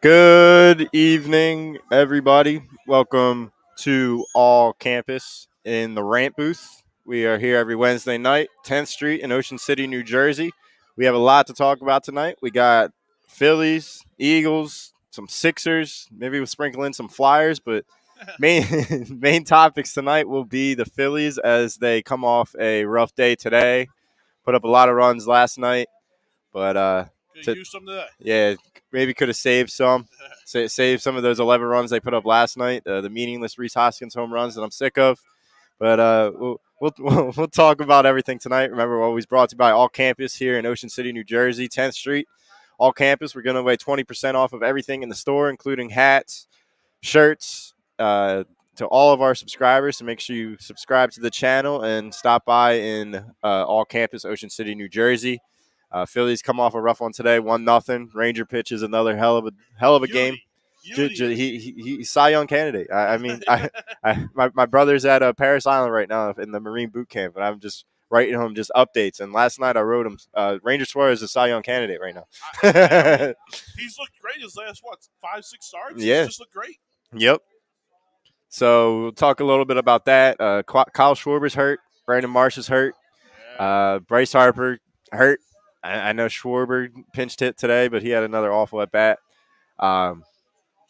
Good evening, everybody. Welcome to All Campus in the Rant Booth. We are here every Wednesday night, 10th Street in Ocean City, New Jersey. We have a lot to talk about tonight. We got Phillies, Eagles, some Sixers. Maybe we'll sprinkle in some Flyers, but main main topics tonight will be the Phillies as they come off a rough day today. Put up a lot of runs last night, but Could use some today. yeah, maybe could have saved some. Save some of those 11 runs they put up last night, the meaningless Rhys Hoskins home runs that I'm sick of. But we'll talk about everything tonight. Remember, we're always brought to you by All Campus here in Ocean City, New Jersey, 10th Street. All Campus, we're giving away 20% off of everything in the store, including hats, shirts, to all of our subscribers. So make sure you subscribe to the channel and stop by in All Campus, Ocean City, New Jersey. Phillies come off a rough one today, 1-0. Ranger pitches another hell of a game. He's Cy Young candidate. My brother's at Paris Island right now in the Marine boot camp, and I'm just writing him just updates. And last night I wrote him, Ranger Suarez is a Cy Young candidate right now. He's looked great his last, 5-6 starts? Yeah. He's just looked great. Yep. So we'll talk a little bit about that. Kyle Schwarber's hurt. Brandon Marsh is hurt. Bryce Harper hurt. I know Schwarber pinched hit today, but he had another awful at bat. Can't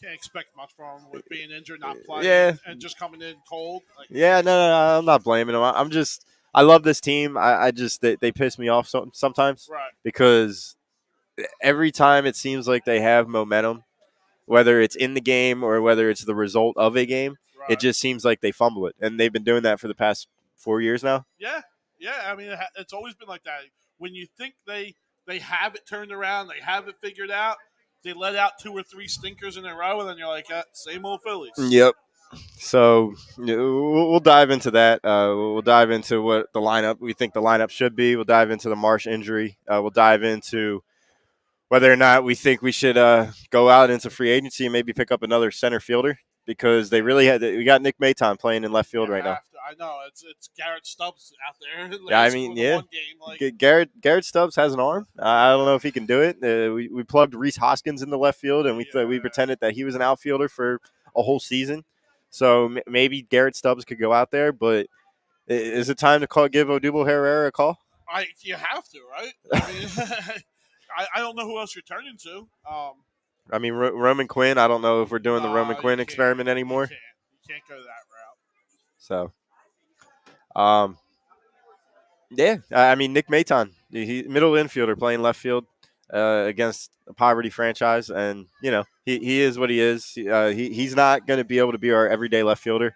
expect much from him with being injured, not playing, and just coming in cold. No, I'm not blaming him. I love this team. They piss me off sometimes, right? Because every time it seems like they have momentum, whether it's in the game or whether it's the result of a game, right. It just seems like they fumble it, and they've been doing that for the past 4 years now. Yeah. I mean, it's always been like that. When you think they have it turned around, they have it figured out, they let out 2 or 3 stinkers in a row, and then you're like, same old Phillies. Yep. So we'll dive into that. We'll dive into what we think the lineup should be. We'll dive into the Marsh injury. We'll dive into whether or not we think we should go out into free agency and maybe pick up another center fielder, because they really we got Nick Maton playing in left field right now. I know it's Garrett Stubbs out there. One game, Garrett Stubbs has an arm. I don't know if he can do it. We plugged Rhys Hoskins in the left field, and we pretended that he was an outfielder for a whole season. So maybe Garrett Stubbs could go out there, but is it time to give doubleheader a call? You have to, right? I mean, I don't know who else you're turning to. Roman Quinn. I don't know if we're doing the Roman Quinn experiment anymore. You can't go that route. So, Nick Maton, he middle infielder playing left field against a poverty franchise, and he is what he is. He's not going to be able to be our everyday left fielder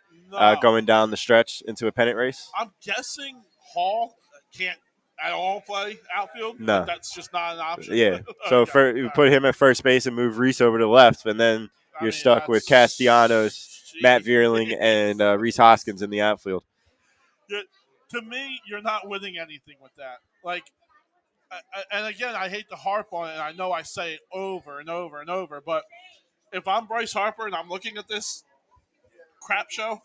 going down the stretch into a pennant race. I'm guessing Hall can't at all play outfield. No, that's just not an option. Yeah, so you put him at first base and move Rhys over to left, and then you're stuck with Castellanos, Matt Vierling, and Rhys Hoskins in the outfield. To me, you're not winning anything with that. And again, I hate to harp on it, and I know I say it over and over and over, but if I'm Bryce Harper and I'm looking at this crap show,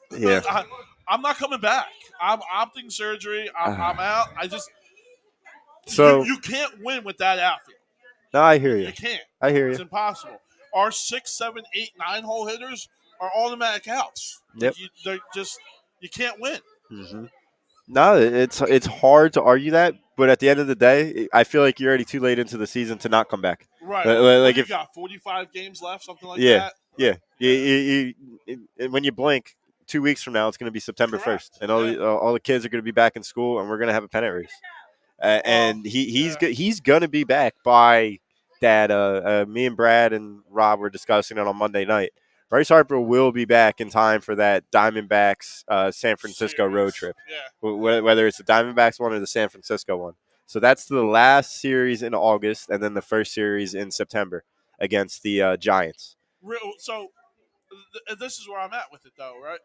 I'm not coming back. I'm opting surgery. I'm out. So you can't win with that outfield. No, I hear you. You can't. I hear you. It's impossible. Our 6, 7, 8, 9 hole hitters are automatic outs. Yep. You can't win. Mm-hmm. No, it's hard to argue that, but at the end of the day, I feel like you're already too late into the season to not come back. Right. If you got 45 games left, something like that. Yeah. You, when you blink, 2 weeks from now, it's going to be September 1st, and all the kids are going to be back in school, and we're going to have a pennant race. And he's going to be back by that. Me and Brad and Rob were discussing it on Monday night. Bryce Harper will be back in time for that Diamondbacks San Francisco road trip, whether it's the Diamondbacks one or the San Francisco one. So that's the last series in August, and then the first series in September against the Giants. So this is where I'm at with it, though, right?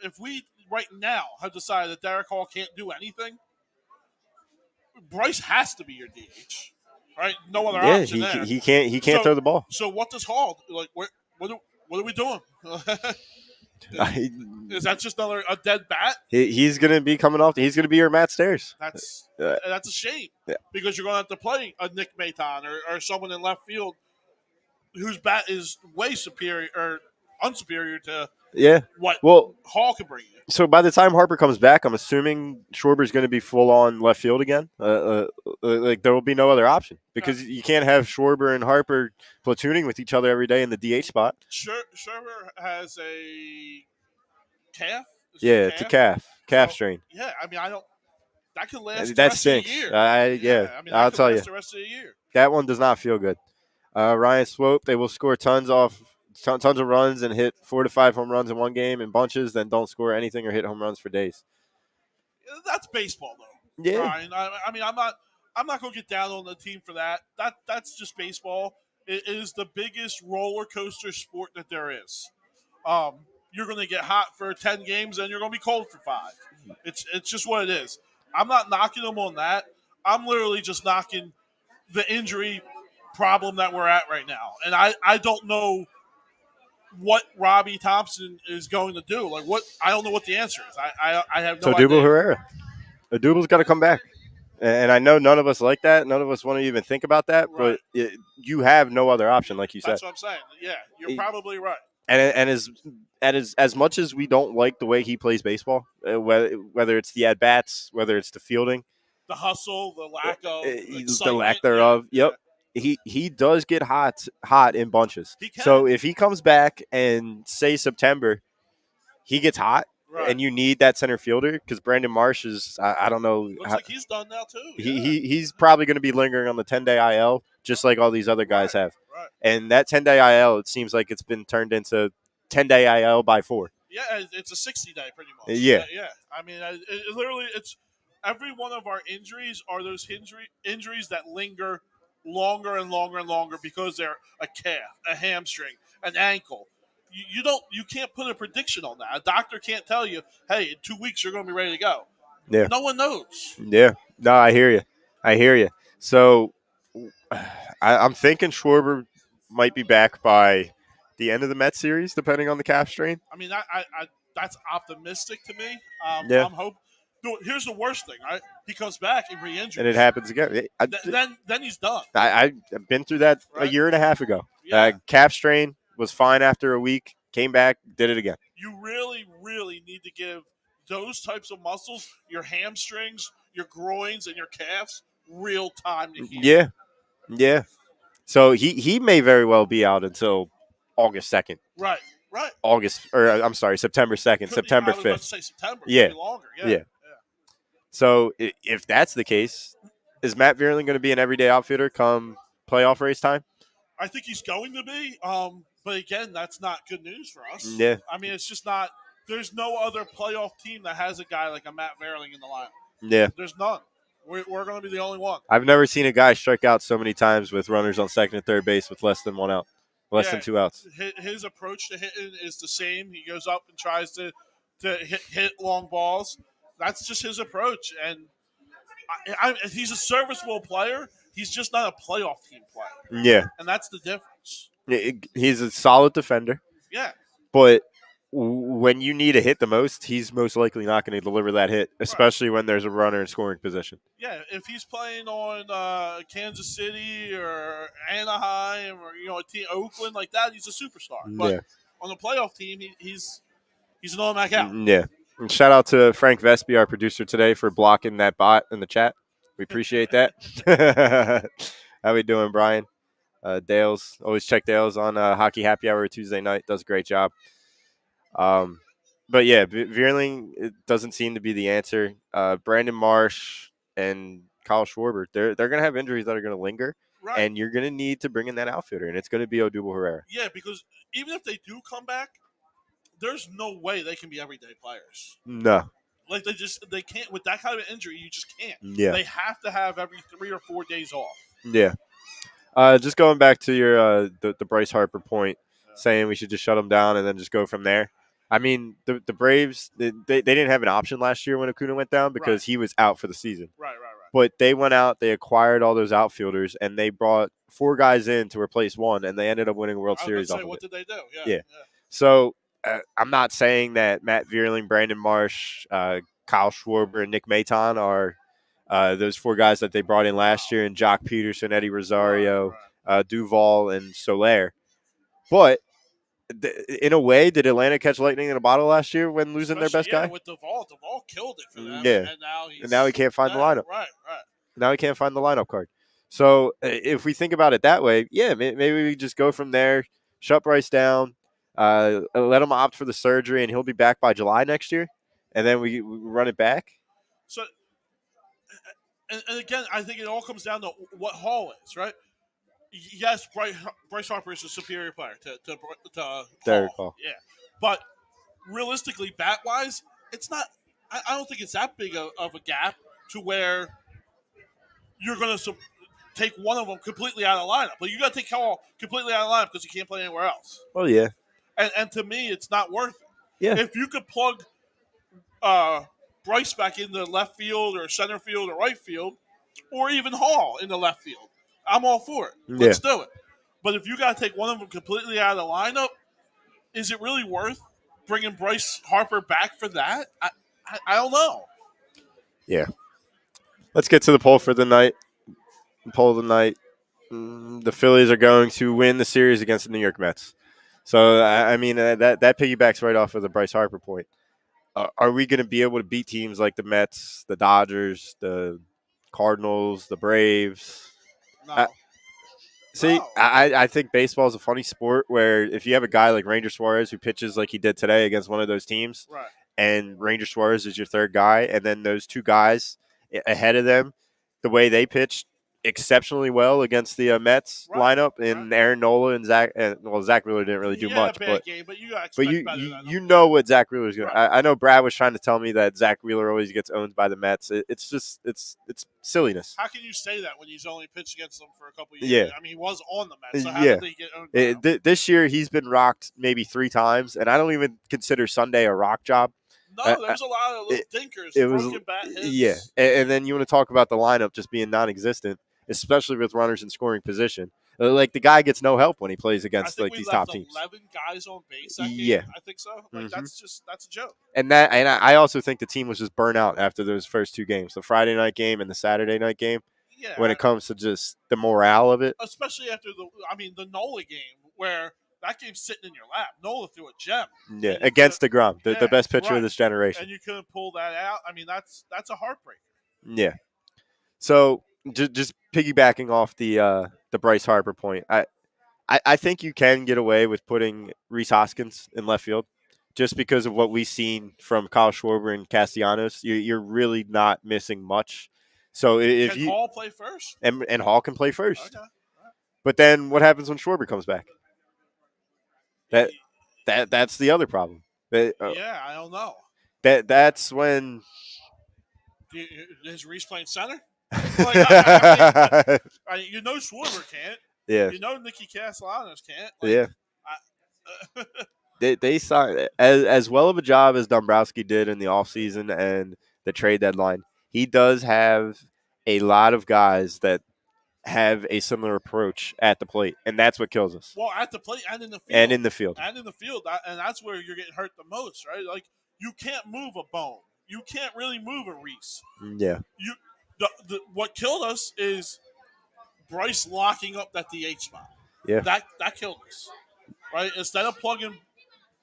If we right now have decided that Derek Hall can't do anything, Bryce has to be your DH, right? No other option there. He can't throw the ball. So what does Hall like? What are we doing? Is that just a dead bat? He's going to be coming off. He's going to be your Matt Stairs. That's a shame because you're going to have to play a Nick Maton or someone in left field whose bat is way superior or unsuperior to Yeah. what Well, Hall can bring you. so by the time Harper comes back, I'm assuming Schwarber's going to be full on left field again. Like there will be no other option because you can't have Schwarber and Harper platooning with each other every day in the DH spot. Shermer has a calf. Is it Yeah, a it's a calf? calf So strain. yeah, I mean, I don't. That could last the That rest of the stinks. year. Yeah, I mean, that I'll could tell you, last the rest of the year. that one does not feel good. Ryan Swope, they will score tons of runs and hit 4 to 5 home runs in one game in bunches, then don't score anything or hit home runs for days. That's baseball, though, Yeah. Brian. I mean, I'm not going to get down on the team for that. That's just baseball. It is the biggest roller coaster sport that there is. You're going to get hot for 10 games and you're going to be cold for 5. It's just what it is. I'm not knocking them on that. I'm literally just knocking the injury problem that we're at right now. And I don't know what Robbie Thompson is going to do. Like what I don't know what the answer is. I have no So idea. Odubel Herrera. Odubel's got to come back. And I know none of us like that. None of us want to even think about that. Right. But you have no other option, like you said. That's what I'm saying. Yeah, you're probably right. And as much as we don't like the way he plays baseball, whether it's the at bats, whether it's the fielding, The hustle, the lack of the lack thereof. Yeah, Yep. He does get hot in bunches. He can. So if he comes back and say September, he gets hot, right. and you need that center fielder because Brandon Marsh is I don't know. Looks like he's done now too. Yeah. He's probably going to be lingering on the 10-day IL just like all these other guys have. Right. And that 10-day IL, it seems like it's been turned into 10-day IL by 4. Yeah, it's a 60-day pretty much. Yeah. I mean, it literally, it's every one of our injuries are those injuries that linger longer and longer and longer because they're a calf, a hamstring, an ankle. You can't put a prediction on that. A doctor can't tell you, hey, in 2 weeks you're going to be ready to go. Yeah. No one knows. Yeah. No, I hear you. So I'm thinking Schwarber might be back by the end of the Mets series, depending on the calf strain. I mean, that's optimistic to me. Yeah. I'm hoping. Here's the worst thing, right? He comes back and re-injures, and it happens again. Then he's done. I've been through that right? a year and a half ago. Yeah. Calf strain was fine after a week. Came back, did it again. You really, really need to give those types of muscles, your hamstrings, your groins, and your calves, real time to heal. Yeah. So he may very well be out until August 2nd. Right. September 2nd, September 5th. I was about to say September. Yeah. Maybe longer. Yeah. So if that's the case, is Matt Vierling going to be an everyday outfielder come playoff race time? I think he's going to be. But again, that's not good news for us. Yeah. I mean, it's just not. There's no other playoff team that has a guy like a Matt Vierling in the lineup. Yeah. There's none. We're going to be the only one. I've never seen a guy strike out so many times with runners on second and third base with less than 1 out, less than 2 outs. His approach to hitting is the same. He goes up and tries to hit long balls. That's just his approach, and he's a serviceable player. He's just not a playoff team player. Yeah, and that's the difference. He's a solid defender. Yeah, but when you need a hit the most, he's most likely not going to deliver that hit, especially when there's a runner in scoring position. Yeah, if he's playing on Kansas City or Anaheim or a team Oakland like that, he's a superstar. But on the playoff team, he's an automatic out. Yeah. And shout out to Frank Vespi, our producer today, for blocking that bot in the chat. We appreciate that. How we doing, Brian? Dale's, always check Dale's on Hockey Happy Hour Tuesday night. Does a great job. But yeah, Vierling, it doesn't seem to be the answer. Brandon Marsh and Kyle Schwarber, they're going to have injuries that are going to linger, and you're going to need to bring in that outfielder, and it's going to be Odubel Herrera. Yeah, because even if they do come back, there's no way they can be everyday players. No. Like they can't with that kind of injury. You just can't. Yeah. They have to have every 3 or 4 days off. Yeah. Just going back to your the Bryce Harper point, saying we should just shut him down and then just go from there. I mean, the Braves, they didn't have an option last year when Acuna went down because he was out for the season. Right. But they went out, they acquired all those outfielders, and they brought 4 guys in to replace one, and they ended up winning a World Series off of it. What did they do? Yeah. So I'm not saying that Matt Vierling, Brandon Marsh, Kyle Schwarber, and Nick Maton are those 4 guys that they brought in last year, and Jock Peterson, Eddie Rosario, Duvall, and Soler. But in a way, did Atlanta catch lightning in a bottle last year when losing their best guy? With Duvall. Duvall killed it for them, Yeah. and now he can't find the lineup. Right. Now he can't find the lineup card. So if we think about it that way, yeah, maybe we just go from there, shut Bryce down, let him opt for the surgery, and he'll be back by July next year, and then we run it back. So, and again, I think it all comes down to what Hall is, right? Yes, Bryce Harper is a superior player to Hall. Yeah, but realistically, bat wise, it's not. I don't think it's that big of a gap to where you're going to take one of them completely out of the lineup. But you got to take Hall completely out of the lineup because he can't play anywhere else. Well, yeah. And to me, it's not worth it. Yeah. If you could plug Bryce back into left field or center field or right field, or even Hall in the left field, I'm all for it. Let's do it. But if you got to take one of them completely out of the lineup, is it really worth bringing Bryce Harper back for that? I don't know. Yeah. Let's get to the poll for the night. Poll of the night. The Phillies are going to win the series against the New York Mets. So, I mean, that piggybacks right off of the Bryce Harper point. Are we going to be able to beat teams like the Mets, the Dodgers, the Cardinals, the Braves? No. I think baseball is a funny sport where if you have a guy like Ranger Suarez who pitches like he did today against one of those teams, right, and Ranger Suarez is your third guy, and then those two guys ahead of them, the way they pitched exceptionally well against the Mets lineup, and Aaron Nola and Zach. Zach Wheeler didn't really do much, but game, but you know what Zach Wheeler's going. I know Brad was trying to tell me that Zach Wheeler always gets owned by the Mets. It's just it's silliness. How can you say that when he's only pitched against them for a couple of years? Yeah. I mean, he was on the Mets, so how did they get owned? This year he's been rocked maybe 3 times, and I don't even consider Sunday a rock job. No, there's a lot of little dinkers, broken bat hits. Yeah, and then you want to talk about the lineup just being non-existent, especially with runners in scoring position. Like the guy gets no help when he plays against like these top teams. 11 guys on base that game. I think so. Like that's a joke. And I also think the team was just burnt out after those first 2 games, the Friday night game and the Saturday night game. Yeah. When it comes to just the morale of it, especially after the Nola game where that game's sitting in your lap. Nola threw a gem. Yeah, against DeGrom, the best pitcher of this generation. And you couldn't pull that out. I mean, that's a heartbreaker. Yeah. So just piggybacking off the Bryce Harper point, I think you can get away with putting Rhys Hoskins in left field just because of what we've seen from Kyle Schwarber and Castellanos. You're really not missing much. So if can Hall play first? And Hall can play first. Okay. Right. But then what happens when Schwarber comes back? That's the other problem. I don't know. That's when is Rhys playing center? You know Schwarber can't. Yeah. You know Nicky Castellanos can't. Yeah. They saw as well of a job as Dombrowski did in the offseason and the trade deadline. He does have a lot of guys that have a similar approach at the plate, and that's what kills us. Well, at the plate and in the field. And that's where you're getting hurt the most, right? Like, you can't move a Bone. You can't really move a Rhys. Yeah. What killed us is Bryce locking up that DH spot. Yeah. That killed us, right? Instead of plugging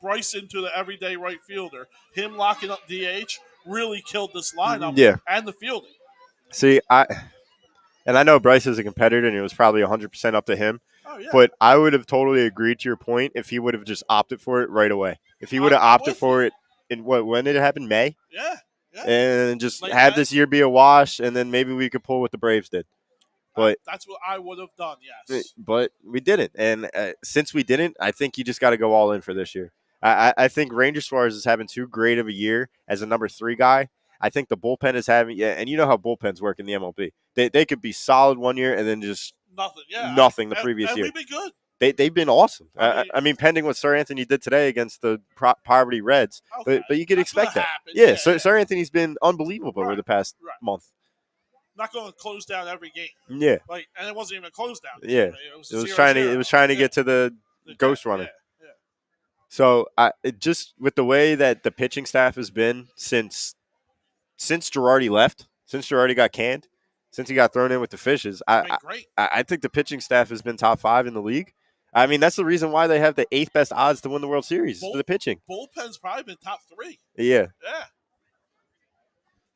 Bryce into the everyday right fielder, him locking up DH really killed this lineup and the fielding. See, I know Bryce is a competitor, and it was probably 100% up to him. Oh, yeah. But I would have totally agreed to your point if he would have just opted for it right away. If he would have opted for it in when did it happen? May? Yeah. And just have this year be a wash, and then maybe we could pull what the Braves did. But that's what I would have done, yes. But we didn't. And since we didn't, I think you just got to go all in for this year. I think Ranger Suarez is having too great of a year as a number 3 guy. I think the bullpen is having, and you know how bullpens work in the MLB. They could be solid one year and then just nothing the previous year. We've been good. They've been awesome. I mean, pending what Sir Anthony did today against the Poverty Reds, but you could expect that. Yeah, Sir Anthony's been unbelievable over the past month. Not going to close down every game. Yeah, and it wasn't even a close down. Yeah, it was trying to get to the ghost running. Yeah. So just with the way that the pitching staff has been since Girardi left, since Girardi got canned, since he got thrown in with the Fishes, I think the pitching staff has been top 5 in the league. I mean, that's the reason why they have the 8th best odds to win the World Series for the pitching. Bullpen's probably been top 3. Yeah. Yeah.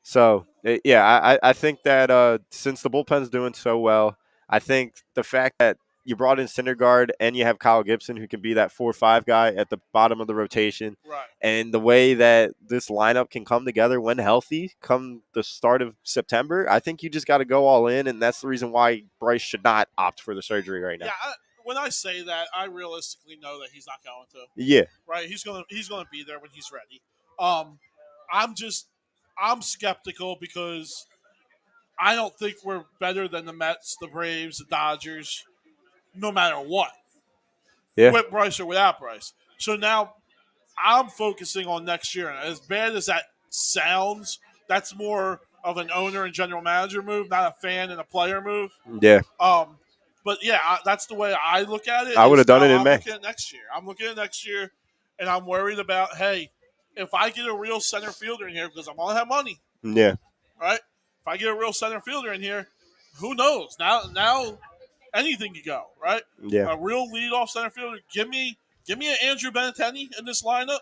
So, yeah, I think that since the bullpen's doing so well, I think the fact that you brought in Syndergaard and you have Kyle Gibson who can be that 4-5 guy at the bottom of the rotation, Right. and the way that this lineup can come together when healthy come the start of September, I think you just got to go all in, and that's the reason why Bryce should not opt for the surgery right now. Yeah, when I say that, I realistically know that he's not going to. Yeah. Right? He's gonna be there when he's ready. I'm skeptical because I don't think we're better than the Mets, the Braves, the Dodgers, no matter what. Yeah. With Bryce or without Bryce. So now I'm focusing on next year. And as bad as that sounds, that's more of an owner and general manager move, not a fan and a player move. Yeah. But yeah, that's the way I look at it. I would have done it in May. I'm looking at next year, and I'm worried about, hey, if I get a real center fielder in here, because I'm gonna have money. Yeah. Right. If I get a real center fielder in here, who knows? Now, anything can go. Right. Yeah. A real leadoff center fielder. Give me an Andrew Benintendi in this lineup.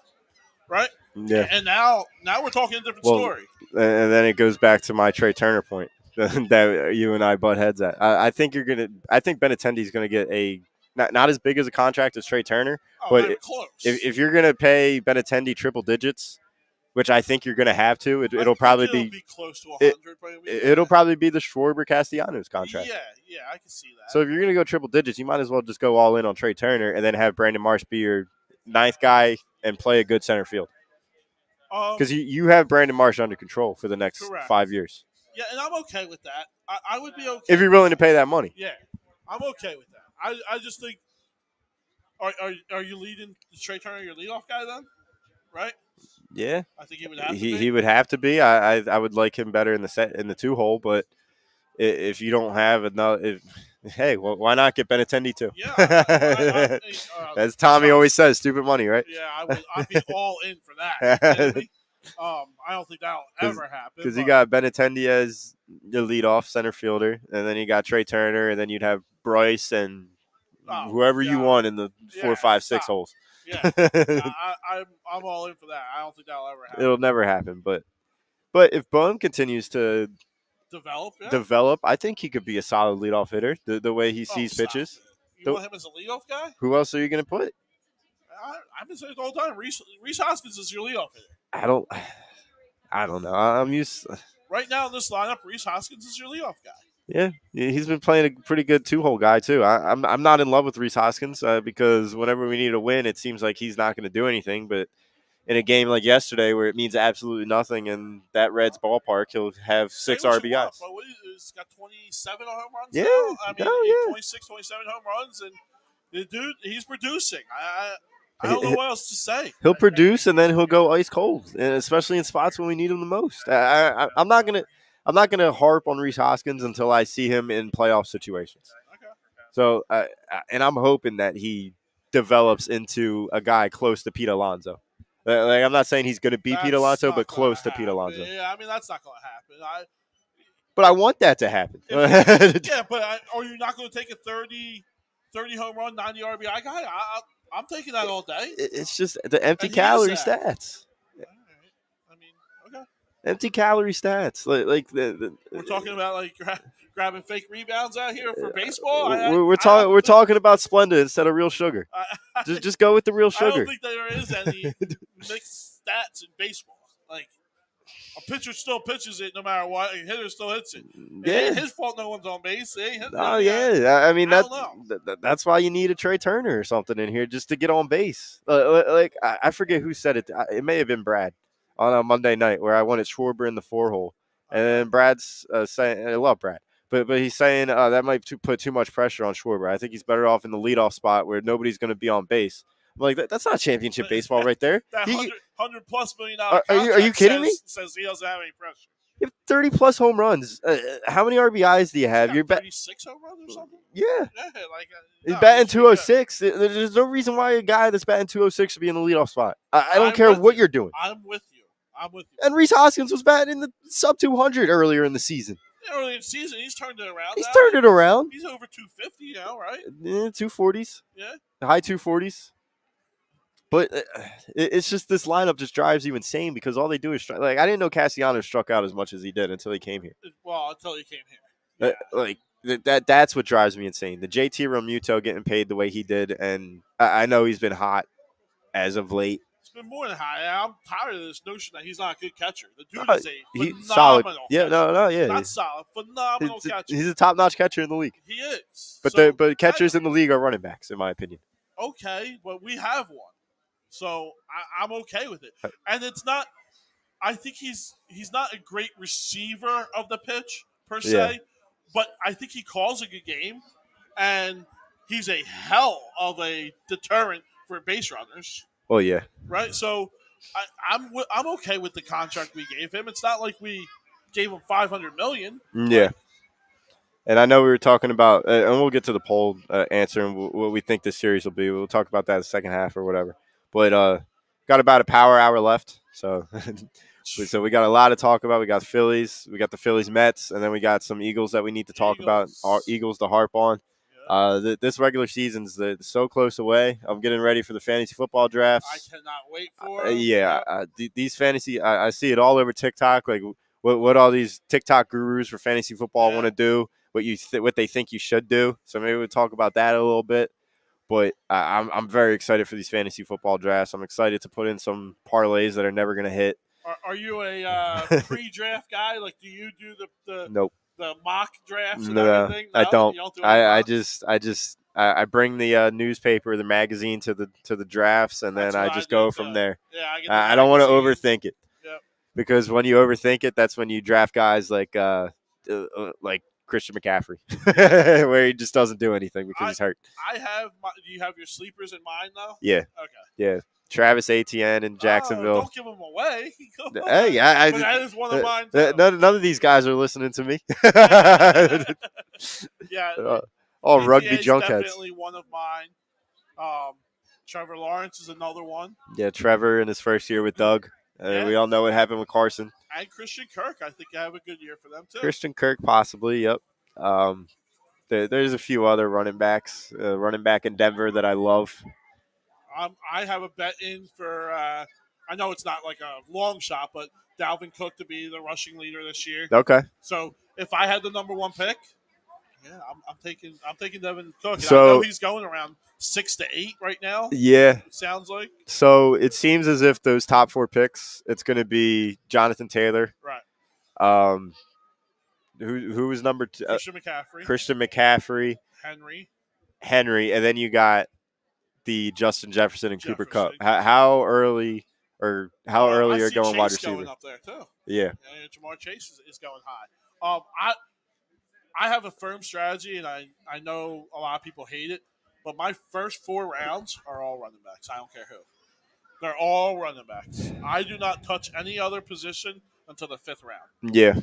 Right. Yeah. And now we're talking a different story. And then it goes back to my Trey Turner point that you and I butt heads at. I think Benintendi's gonna get a not as big as a contract as Trey Turner, but close. If you're gonna pay Benintendi triple digits, which I think you're gonna have to, it'll probably be close to 100. It'll probably be the Schwarber Castellanos contract. Yeah, I can see that. So if you're gonna go triple digits, you might as well just go all in on Trey Turner and then have Brandon Marsh be your 9th guy and play a good center field. Because you have Brandon Marsh under control for the next 5 years. Yeah, and I'm okay with that. I would be okay. If you're willing to pay that money. Yeah, I'm okay with that. I just think, are you leading Trey Turner your leadoff guy then? Right? Yeah. I think he would have to be. He would have to be. I would like him better in the 2-hole, but if you don't have another hey, well, why not get Benintendi too? Yeah. As Tommy always says, stupid money, right? Yeah, I'd be all in for that. I don't think that'll ever happen. Because you got Benintendi as your leadoff center fielder, and then you got Trey Turner, and then you'd have Bryce and whoever you want in the 4, 5, 6 holes. Yeah, I'm all in for that. I don't think that'll ever happen. It'll never happen, but if Bohm continues to develop, I think he could be a solid leadoff hitter. The way he sees pitches. You want him as a leadoff guy? Who else are you going to put? I've been saying it all the time. Rhys Hoskins is your leadoff hitter. I don't know. I'm used. Right now in this lineup, Rhys Hoskins is your leadoff guy. Yeah, he's been playing a pretty good 2-hole guy too. I'm not in love with Rhys Hoskins because whenever we need a win, it seems like he's not going to do anything. But in a game like yesterday, where it means absolutely nothing in that Reds ballpark, he'll have 6 RBIs. He's got 27 home runs. Yeah, now? I mean, 26, 27 home runs, and the dude, he's producing. I don't know what else to say. He'll produce, and then he'll go ice cold, and especially in spots when we need him the most. I'm not gonna harp on Rhys Hoskins until I see him in playoff situations. Okay. So, and I'm hoping that he develops into a guy close to Pete Alonso. Like, I'm not saying he's going to be Pete Alonso, but close to Pete Alonso. Yeah, I mean, that's not going to happen. But I want that to happen. Yeah, but are you not going to take a 30 home run, 90 RBI guy? I'm taking that all day. It's just the empty calorie stats. All right. I mean, okay. Empty calorie stats. Like we're talking about like grabbing fake rebounds out here for baseball. We're talking about Splenda instead of real sugar. Just go with the real sugar. I don't think there is any mixed stats in baseball. Like a pitcher still pitches it no matter what. A hitter still hits it. Yeah. It ain't his fault no one's on base. Oh yeah, I mean that's why you need a Trey Turner or something in here just to get on base. Like I forget who said it. It may have been Brad on a Monday night where I wanted Schwarber in the 4-hole, and then Brad's saying, I love Brad, but he's saying that might put too much pressure on Schwarber. I think he's better off in the leadoff spot where nobody's going to be on base. I'm like, that's not championship baseball right there. That $100+ million are you kidding me? Says he doesn't have any pressure. You have 30+ home runs. How many RBIs do you have? You're 36 home runs or something? Yeah. He's batting 206. There's no reason why a guy that's batting 206 should be in the leadoff spot. I don't care what you're doing. I'm with you. And Rhys Hoskins was batting in the sub 200 earlier in the season. Early in the season, he's turned it around. He's turned it around. He's over 250 now, right? 240s. Yeah. The high 240s. But it's just this lineup just drives you insane because all they do is like I didn't know Castellanos struck out as much as he did until he came here. Well, until he came here. That's what drives me insane. The JT Realmuto getting paid the way he did, and I know he's been hot as of late. It's been more than high. I'm tired of this notion that he's not a good catcher. The dude is a phenomenal solid. catcher. Yeah. Not solid, phenomenal catcher. He's a top-notch catcher in the league. He is. But catchers in the league are running backs, in my opinion. Okay, but we have one. So I'm okay with it. And it's not – I think he's not a great receiver of the pitch per se, but I think he calls a good game, and he's a hell of a deterrent for base runners. Well, yeah. Right? So I'm okay with the contract we gave him. It's not like we gave him $500 million. Yeah. And I know we were talking about, and we'll get to the poll answer and what we think this series will be. We'll talk about that in the second half or whatever. But got about a power hour left, so so we got a lot to talk about. We got Phillies, we got the Phillies Mets, and then we got some Eagles that we need to talk about. Our Eagles to harp on. This regular season's so close away. I'm getting ready for the fantasy football drafts. I cannot wait for these fantasy. I see it all over TikTok. Like what all these TikTok gurus for fantasy football want to do. What they think you should do. So maybe we'll talk about that a little bit. But I'm very excited for these fantasy football drafts. I'm excited to put in some parlays that are never going to hit. Are you a pre-draft guy? Like, do you do the nope. the mock drafts and everything? No, I don't. You don't do I bring the newspaper, the magazine to the drafts, and then I just go from there. Yeah, I don't want to overthink it. Yep. Because when you overthink it, that's when you draft guys like Christian McCaffrey, where he just doesn't do anything because he's hurt. Do you have your sleepers in mind, though? Yeah. Okay. Yeah. Travis Etienne in Jacksonville. Don't give them away. Hey, that is one of mine. None of these guys are listening to me. Yeah. All rugby junkheads. Definitely one of mine. Trevor Lawrence is another one. Yeah, Trevor in his first year with Doug. We all know what happened with Carson. And Christian Kirk, I think I have a good year for them, too. Christian Kirk, possibly, yep. There's a few other running backs. Running back in Denver that I love. I have a bet in for, I know it's not like a long shot, but Dalvin Cook to be the rushing leader this year. Okay. So if I had the number one pick, I'm taking Dalvin Cook. So, I know he's going around 6 to 8 right now. Yeah. It sounds like. So it seems as if those top 4 picks, it's going to be Jonathan Taylor. Right. Who was number 2? Christian McCaffrey. Henry, and then you got the Justin Jefferson and Cooper Kupp. How early are you going wide receiver? Going up there too. Yeah. Jamar Chase is going high. I have a firm strategy, and I know a lot of people hate it, but my first 4 rounds are all running backs. I don't care who. They're all running backs. I do not touch any other position until the 5th round. Yeah.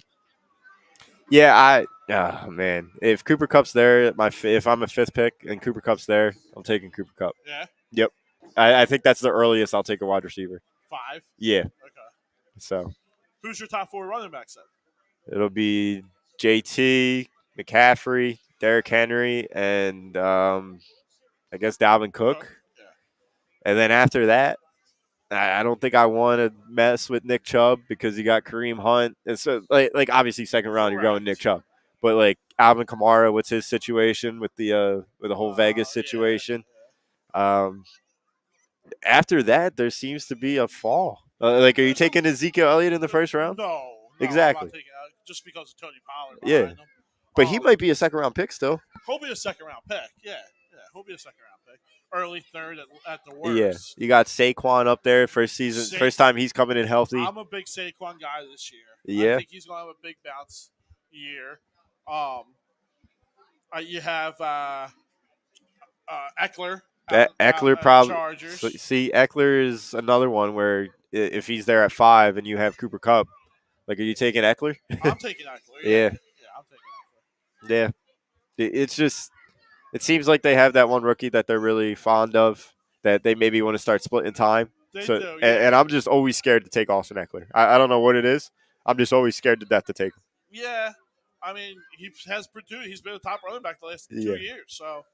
Yeah, man. If Cooper Kupp's there, if I'm a 5th pick and Cooper Kupp's there, I'm taking Cooper Kupp. Yeah? Yep. I think that's the earliest I'll take a wide receiver. 5? Yeah. Okay. So. Who's your top 4 running backs then? It'll be JT, McCaffrey, Derrick Henry, and I guess Dalvin Cook. Yeah. And then after that, I don't think I want to mess with Nick Chubb because you got Kareem Hunt. And so, like obviously, second round you're going Nick Chubb, but like Alvin Kamara, what's his situation with the whole Vegas situation? Yeah. After that, there seems to be a fall. Are you taking Ezekiel Elliott in the first round? No, exactly. I'm not taking just because of Tony Pollard. Yeah, but he might be a second round pick still. He'll be a second round pick. Yeah, he'll be a second round pick. Early 3rd at the worst. Yeah, you got Saquon up there first time he's coming in healthy. I'm a big Saquon guy this year. Yeah, I think he's going to have a big bounce year. You have Eckler. Eckler probably. Chargers. See, Eckler is another one where if he's there at 5 and you have Cooper Kupp, are you taking Eckler? I'm taking Eckler. Yeah, I'm taking Eckler. Yeah, it's just. It seems like they have that one rookie that they're really fond of that they maybe want to start splitting time. They do, yeah. And I'm just always scared to take Austin Eckler. I don't know what it is. I'm just always scared to death to take him. Yeah, I mean, he has produced. He's been a top running back the last 2 Yeah. years. So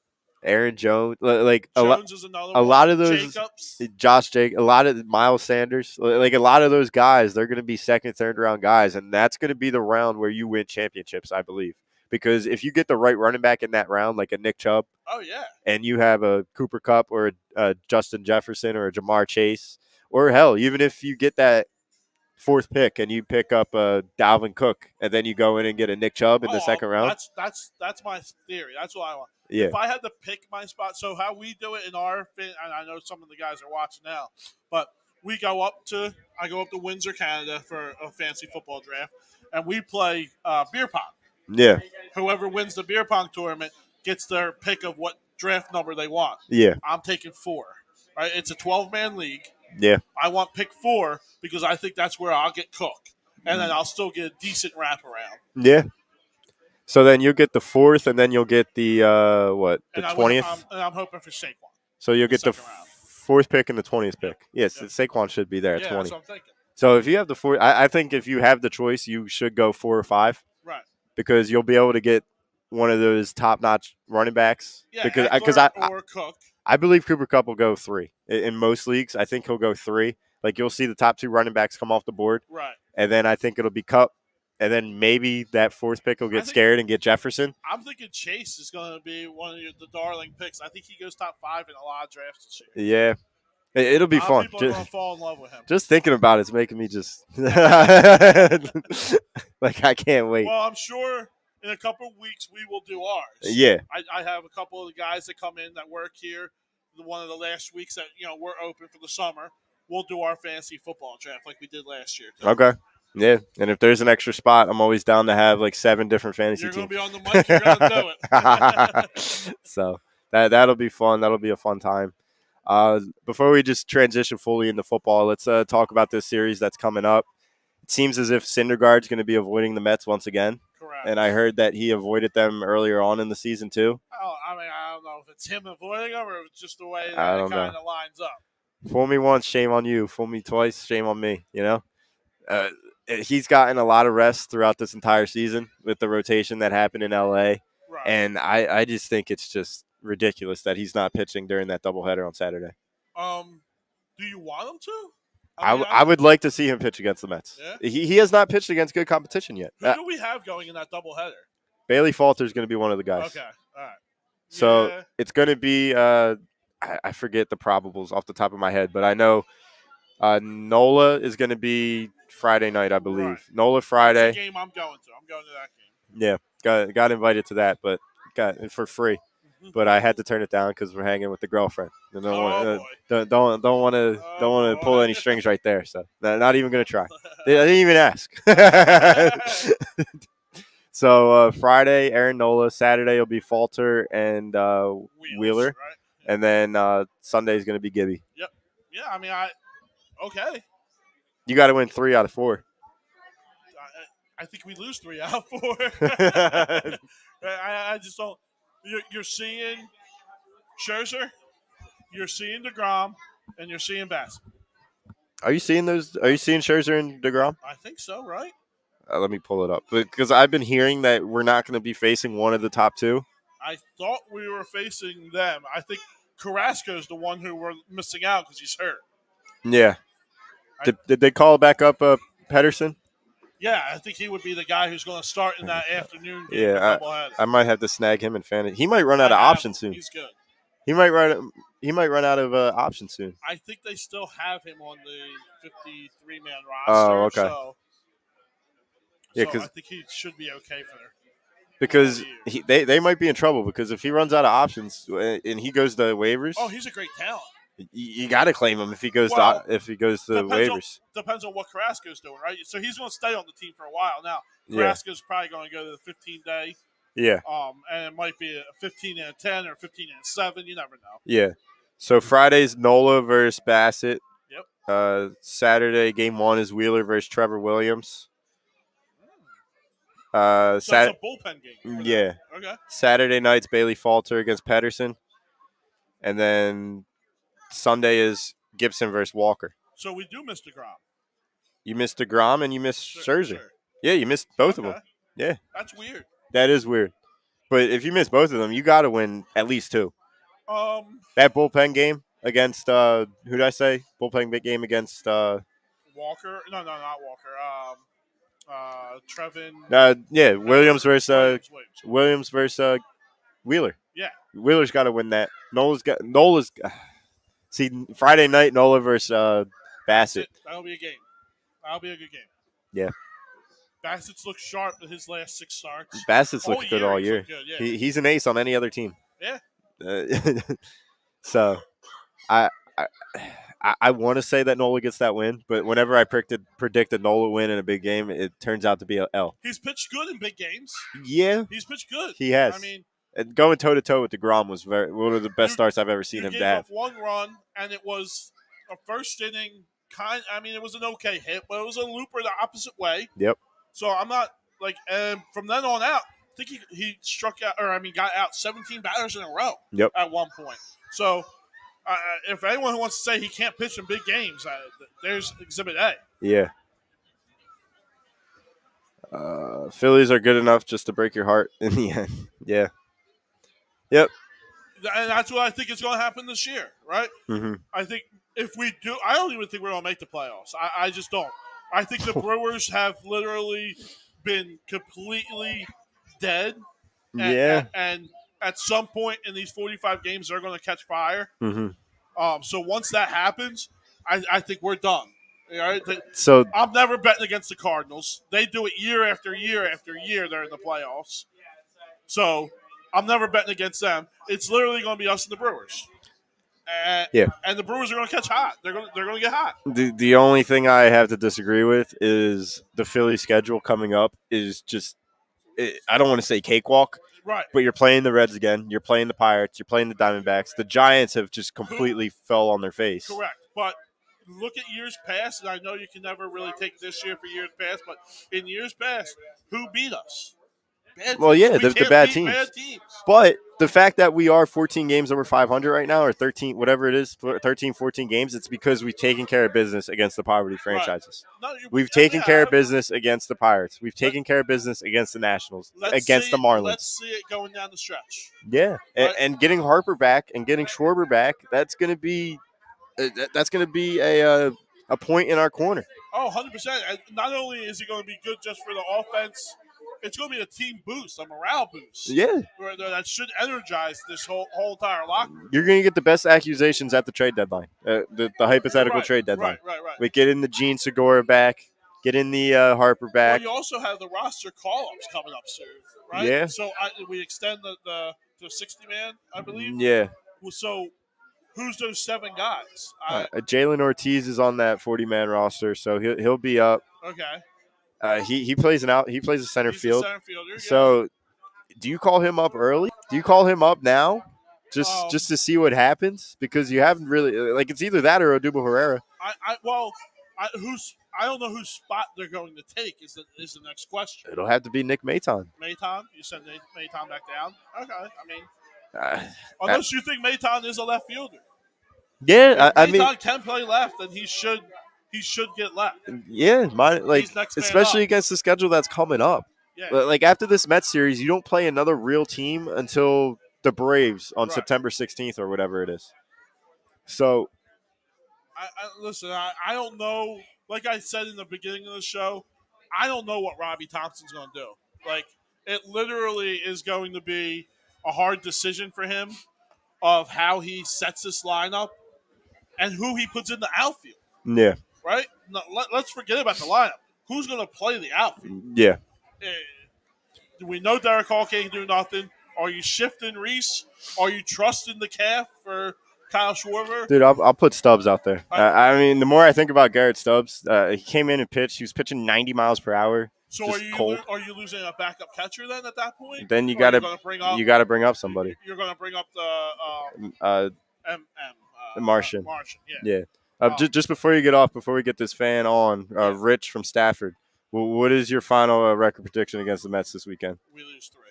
Aaron Jones, like Jones is another a one. lot of those, Jacobs. Josh Jake, a lot of Miles Sanders, like a lot of those guys, they're going to be second, third round guys, and that's going to be the round where you win championships, I believe. Because if you get the right running back in that round, like a Nick Chubb, Oh yeah. and you have a Cooper Kupp or a Justin Jefferson or a Jamar Chase, or hell, even if you get that fourth pick and you pick up Dalvin Cook, and then you go in and get a Nick Chubb in the second round. That's my theory. That's what I want. Yeah. If I had to pick my spot, so how we do it in our, and I know some of the guys are watching now, but I go up to Windsor, Canada for a fancy football draft, and we play beer pong. Yeah. Whoever wins the beer pong tournament gets their pick of what draft number they want. Yeah. I'm taking 4. Right? It's a 12-man league. Yeah. I want pick 4 because I think that's where I'll get Cook, and then I'll still get a decent wraparound. Yeah. So then you'll get the 4th, and then you'll get the the 20th. And I'm hoping for Saquon. So you'll get the 4th pick and the 20th pick. Yes, Yep. Saquon should be there at 20. That's what I'm thinking. So if you have the 4, I think if you have the choice, you should go 4 or 5. Right. Because you'll be able to get one of those top-notch running backs. Yeah, because or Cook. I believe Cooper Kupp will go 3 in most leagues. I think he'll go 3. Like you'll see the top 2 running backs come off the board, right? And then I think it'll be Kupp, and then maybe that 4th pick will get scared and get Jefferson. I'm thinking Chase is going to be one of the darling picks. I think he goes top 5 in a lot of drafts this year. Yeah. It'll be fun. People are going to fall in love with him. Just thinking about it's making me just like I can't wait. Well, I'm sure in a couple of weeks we will do ours. Yeah. I have a couple of the guys that come in that work here. One of the last weeks that we're open for the summer, we'll do our fantasy football draft like we did last year. Too. Okay. Yeah, and if there's an extra spot, I'm always down to have like 7 different fantasy teams. You're going to be on the mic. You're going to do it. So that'll be fun. That'll be a fun time. Before we just transition fully into football, let's talk about this series that's coming up. It seems as if Syndergaard's going to be avoiding the Mets once again. Correct. And I heard that he avoided them earlier on in the season too. Oh, I mean, I don't know if it's him avoiding them or if it's just the way that it kind of lines up. Fool me once, shame on you. Fool me twice, shame on me. He's gotten a lot of rest throughout this entire season with the rotation that happened in LA. Right. And I just think it's just ridiculous that he's not pitching during that doubleheader on Saturday. Do you want him to? I would like to see him pitch against the Mets. Yeah? He has not pitched against good competition yet. Who do we have going in that doubleheader? Bailey Falter's going to be one of the guys. Okay, all right. So it's going to be I forget the probables off the top of my head, but I know Nola is going to be Friday night, I believe. Right. Nola Friday. That's the game I'm going to. I'm going to that game. Yeah, got invited to that, but got it for free. But I had to turn it down because we're hanging with the girlfriend. Don't want to pull any strings right there. So not even going to try. I didn't even ask. So Friday, Aaron Nola. Saturday will be Falter and Wheeler. Right? And then Sunday is going to be Gibby. Yep. Yeah, I mean, okay. You got to win 3 out of 4. I think we lose 3 out of 4. I just don't. You're seeing Scherzer, you're seeing DeGrom, and you're seeing Bassett. Are you seeing those? Are you seeing Scherzer and DeGrom? I think so, right? Let me pull it up because I've been hearing that we're not going to be facing one of the top 2. I thought we were facing them. I think Carrasco's the one who we're missing out because he's hurt. Yeah. Did they call back up Pedersen? Yeah, I think he would be the guy who's going to start in that afternoon game. Yeah, I might have to snag him in fantasy. He might run out of options soon. He's good. He might run out of options soon. I think they still have him on the 53-man roster. Oh, okay. So I think he should be okay for there. Because they might be in trouble because if he runs out of options and he goes to waivers. Oh, he's a great talent. You got to claim him if he goes to waivers. Depends on what Carrasco's doing, right? So he's going to stay on the team for a while now. Carrasco's probably going to go to the 15-day. Yeah. And it might be a 15 and a 10 or 15 and a 7. You never know. Yeah. So Friday's Nola versus Bassett. Yep. Saturday game 1 is Wheeler versus Trevor Williams. So it's a bullpen game. Yeah. Okay. Saturday night's Bailey Falter against Pedersen. And then Sunday is Gibson versus Walker. So we do miss DeGrom. You missed DeGrom and you missed Scherzer. Sure. Yeah, you missed both of them. Yeah, That's weird. that is weird. But if you miss both of them, you got to win at least 2. Um, That bullpen game against who did I say? Bullpen game against Walker. No, not Walker. Trevin. yeah, Williams versus Williams. Williams versus Wheeler. Yeah. Wheeler's got to win that. Nola's see Friday night Nola versus Bassett. That'll be a game. That'll be a good game. Yeah. Bassett's looked sharp in his last 6 starts. Bassett's looked good all year. Good, yeah. He's an ace on any other team. Yeah. So, I want to say that Nola gets that win, but whenever I predicted Nola win in a big game, it turns out to be a L. He's pitched good in big games. Yeah, he's pitched good. He has. I mean, and going toe to toe with DeGrom was one of the best starts I've ever seen him gave have. up 1 run, and it was a first inning it was an okay hit, but it was a looper the opposite way. Yep. So I'm not from then on out, I think he struck out, got out 17 batters in a row. Yep. At one point. So if anyone wants to say he can't pitch in big games, there's Exhibit A. Yeah. Phillies are good enough just to break your heart in the end. Yeah. Yep. And that's what I think is going to happen this year, right? Mm-hmm. I think if we do, I don't even think we're going to make the playoffs. I just don't. I think the Brewers have literally been completely dead. And at some point in these 45 games, they're going to catch fire. Mm-hmm. So once that happens, I think we're done. Right? So I'm never betting against the Cardinals. They do it year after year after year. They're in the playoffs. So I'm never betting against them. It's literally going to be us and the Brewers. And the Brewers are going to catch hot. They're going to get hot. The only thing I have to disagree with is the Philly schedule coming up is just I don't want to say cakewalk. Right. But you're playing the Reds again. You're playing the Pirates. You're playing the Diamondbacks. The Giants have just completely fell on their face. Correct. But look at years past, and I know you can never really take this year for years past, but in years past, who beat us? The bad teams. Bad teams. But the fact that we are 14 games over 500 right now, or 13, whatever it is, 13, 14 games, it's because we've taken care of business against the poverty franchises. Right. We've taken care of business against the Pirates. We've taken care of business against the Nationals, against the Marlins. Let's see it going down the stretch. Yeah, right. And getting Harper back and getting Schwarber back, that's going to be a point in our corner. Oh, 100%. And not only is it going to be good just for the offense, it's going to be a team boost, a morale boost. Yeah. That should energize this whole entire locker room. You're going to get the best accusations at the trade deadline, the hypothetical trade deadline. Right. We get in the Gene Segura back, get in the Harper back. Well, you also have the roster call-ups coming up soon, right? Yeah. So we extend the 60-man, I believe. Yeah. So who's those 7 guys? Jalen Ortiz is on that 40-man roster, so he'll be up. Okay. He plays He plays a center field. A center fielder, so, do you call him up early? Do you call him up now, just to see what happens? Because you haven't really it's either that or Odubel Herrera. I don't know whose spot they're going to take. Is the next question. It'll have to be Nick Maton. Maton, you send Maton back down. Okay, I mean, unless you think Maton is a left fielder. Yeah, if Maton can play left, then he should get left. Yeah, especially against the schedule that's coming up. Yeah. After this Mets series, you don't play another real team until the Braves on September 16th or whatever it is. So, listen, I don't know. Like I said in the beginning of the show, I don't know what Robbie Thompson's going to do. It literally is going to be a hard decision for him of how he sets this lineup and who he puts in the outfield. Yeah. Right? No, let's forget about the lineup. Who's going to play the outfield? Yeah. We know Derek Hall can't do nothing. Are you shifting Reese? Are you trusting the calf for Kyle Schwarber? Dude, I'll put Stubbs out there. The more I think about Garrett Stubbs, he came in and pitched. He was pitching 90 miles per hour. So are you losing a backup catcher then at that point? Then you got to bring up somebody. You're going to bring up the Martian. Yeah. Just before you get off, before we get this fan on, Rich from Stafford, what is your final record prediction against the Mets this weekend? We lose 3.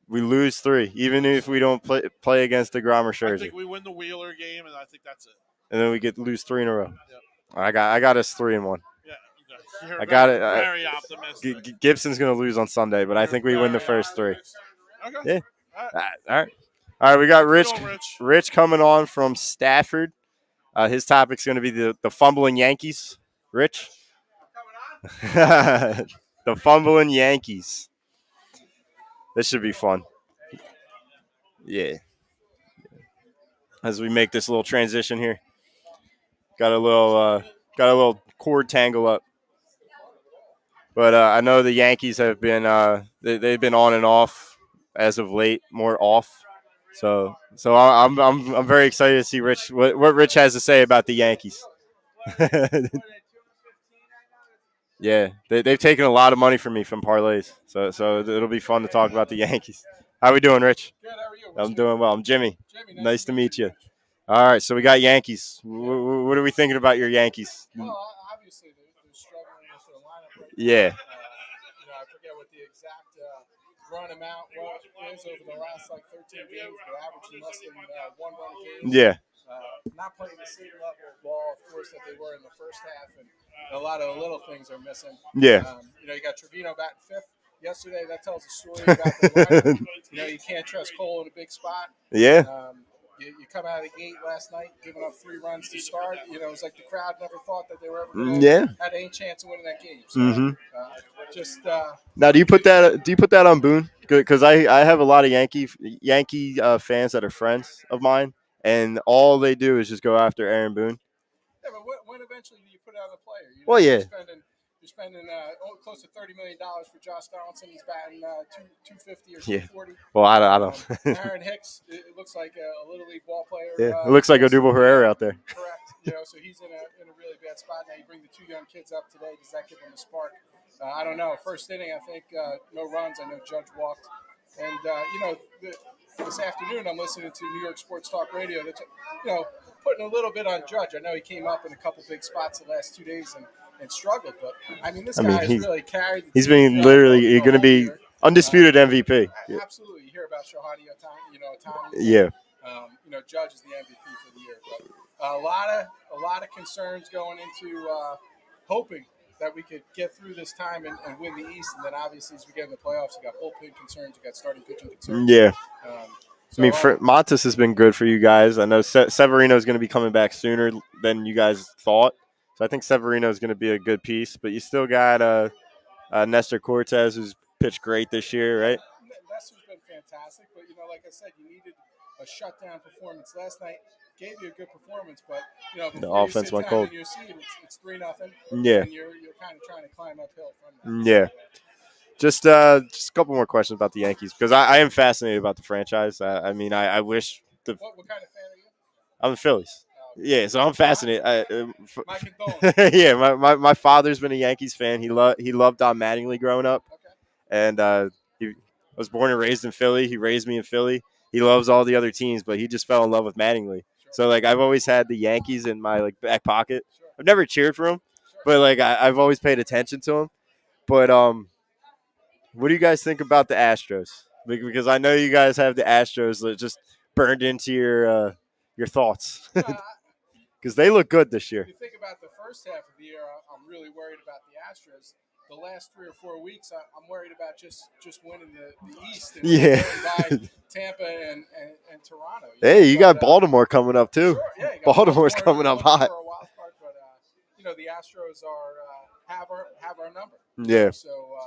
We lose 3, even if we don't play against DeGrom or Scherzer. I think we win the Wheeler game, and I think that's it. And then we lose 3 in a row. Yep. I got us 3-1. Yeah, You're I got it. very optimistic. Gibson's going to lose on Sunday, but I think we win the first 3. Okay. Yeah. All right. All right. All right. We got How's it going, Rich. Rich? Rich coming on from Stafford. His topic's going to be the fumbling Yankees. Rich. The fumbling Yankees. This should be fun. Yeah. As we make this little transition here, got a little cord tangle up. But I know the Yankees have been they've been on and off as of late, more off. So I'm very excited to see Rich what Rich has to say about the Yankees. Yeah, they've taken a lot of money from me from parlays, so it'll be fun to talk about the Yankees. How we doing, Rich? Good. How are you? I'm doing well. I'm Jimmy. Jimmy, Nice to meet you. All right, so we got Yankees. What are we thinking about your Yankees? Well, obviously they're struggling with their lineup right now. Yeah. I forget what the exact run amount is over the last 13 games. They're averaging less than 1 run a game. Yeah. Not playing the same level of ball, of course, that they were in the first half, and a lot of the little things are missing. Yeah. You got Trevino batting 5th yesterday. That tells a story about the lineup. You can't trust Cole in a big spot. Yeah. You come out of the gate last night, giving up 3 runs to start. It was like the crowd never thought that they were ever going to have any chance of winning that game. So, now, do you put that on Boone? Because I have a lot of Yankee fans that are friends of mine, and all they do is just go after Aaron Boone. Yeah, but when eventually do you put out a player? Well, yeah. You're spending close to $30 million for Josh Donaldson. He's batting 250 or 240. Well, I don't. Aaron Hicks, it looks like a little league ball player. Yeah, it looks like a double Barrero out there. Correct. So he's in a really bad spot now. You bring the 2 young kids up today. Does that give him a spark? I don't know. First inning, I think no runs. I know Judge walked, and this afternoon I'm listening to New York Sports Talk Radio. That's putting a little bit on Judge. I know he came up in a couple big spots the last 2 days and struggled, but this guy has really carried. He's been literally going to be undisputed MVP. Absolutely, you hear about Shohei Ohtani. Yeah. Judge is the MVP for the year, but a lot of concerns going into hoping that we could get through this time and win the East, and then obviously as we get in the playoffs, you got bullpen concerns, you got starting pitching concerns. Yeah. So, Montes has been good for you guys. I know Severino is going to be coming back sooner than you guys thought. So I think Severino is going to be a good piece. But you still got Nestor Cortez, who's pitched great this year, right? Nestor's been fantastic. But, like I said, you needed a shutdown performance last night. Gave you a good performance, but, the offense went cold. It's 3-0. Yeah. And you're kind of trying to climb uphill from that. Yeah. Just a couple more questions about the Yankees because I am fascinated about the franchise. I wish What kind of fan are you? I'm the Phillies. Yeah, so I'm fascinated. My condolences. Yeah, my father's been a Yankees fan. He loved Don Mattingly growing up, and he was born and raised in Philly. He raised me in Philly. He loves all the other teams, but he just fell in love with Mattingly. So I've always had the Yankees in my back pocket. I've never cheered for him, but I've always paid attention to him. But what do you guys think about the Astros? Because I know you guys have the Astros that just burned into your thoughts. Because they look good this year. If you think about the first half of the year, I'm really worried about the Astros. The last 3 or 4 weeks, I'm worried about just winning the East and by Tampa and Toronto. Hey, you got Baltimore coming up too. Sure, yeah, Baltimore's coming up hot. For a wild card, but the Astros have our number. Yeah. So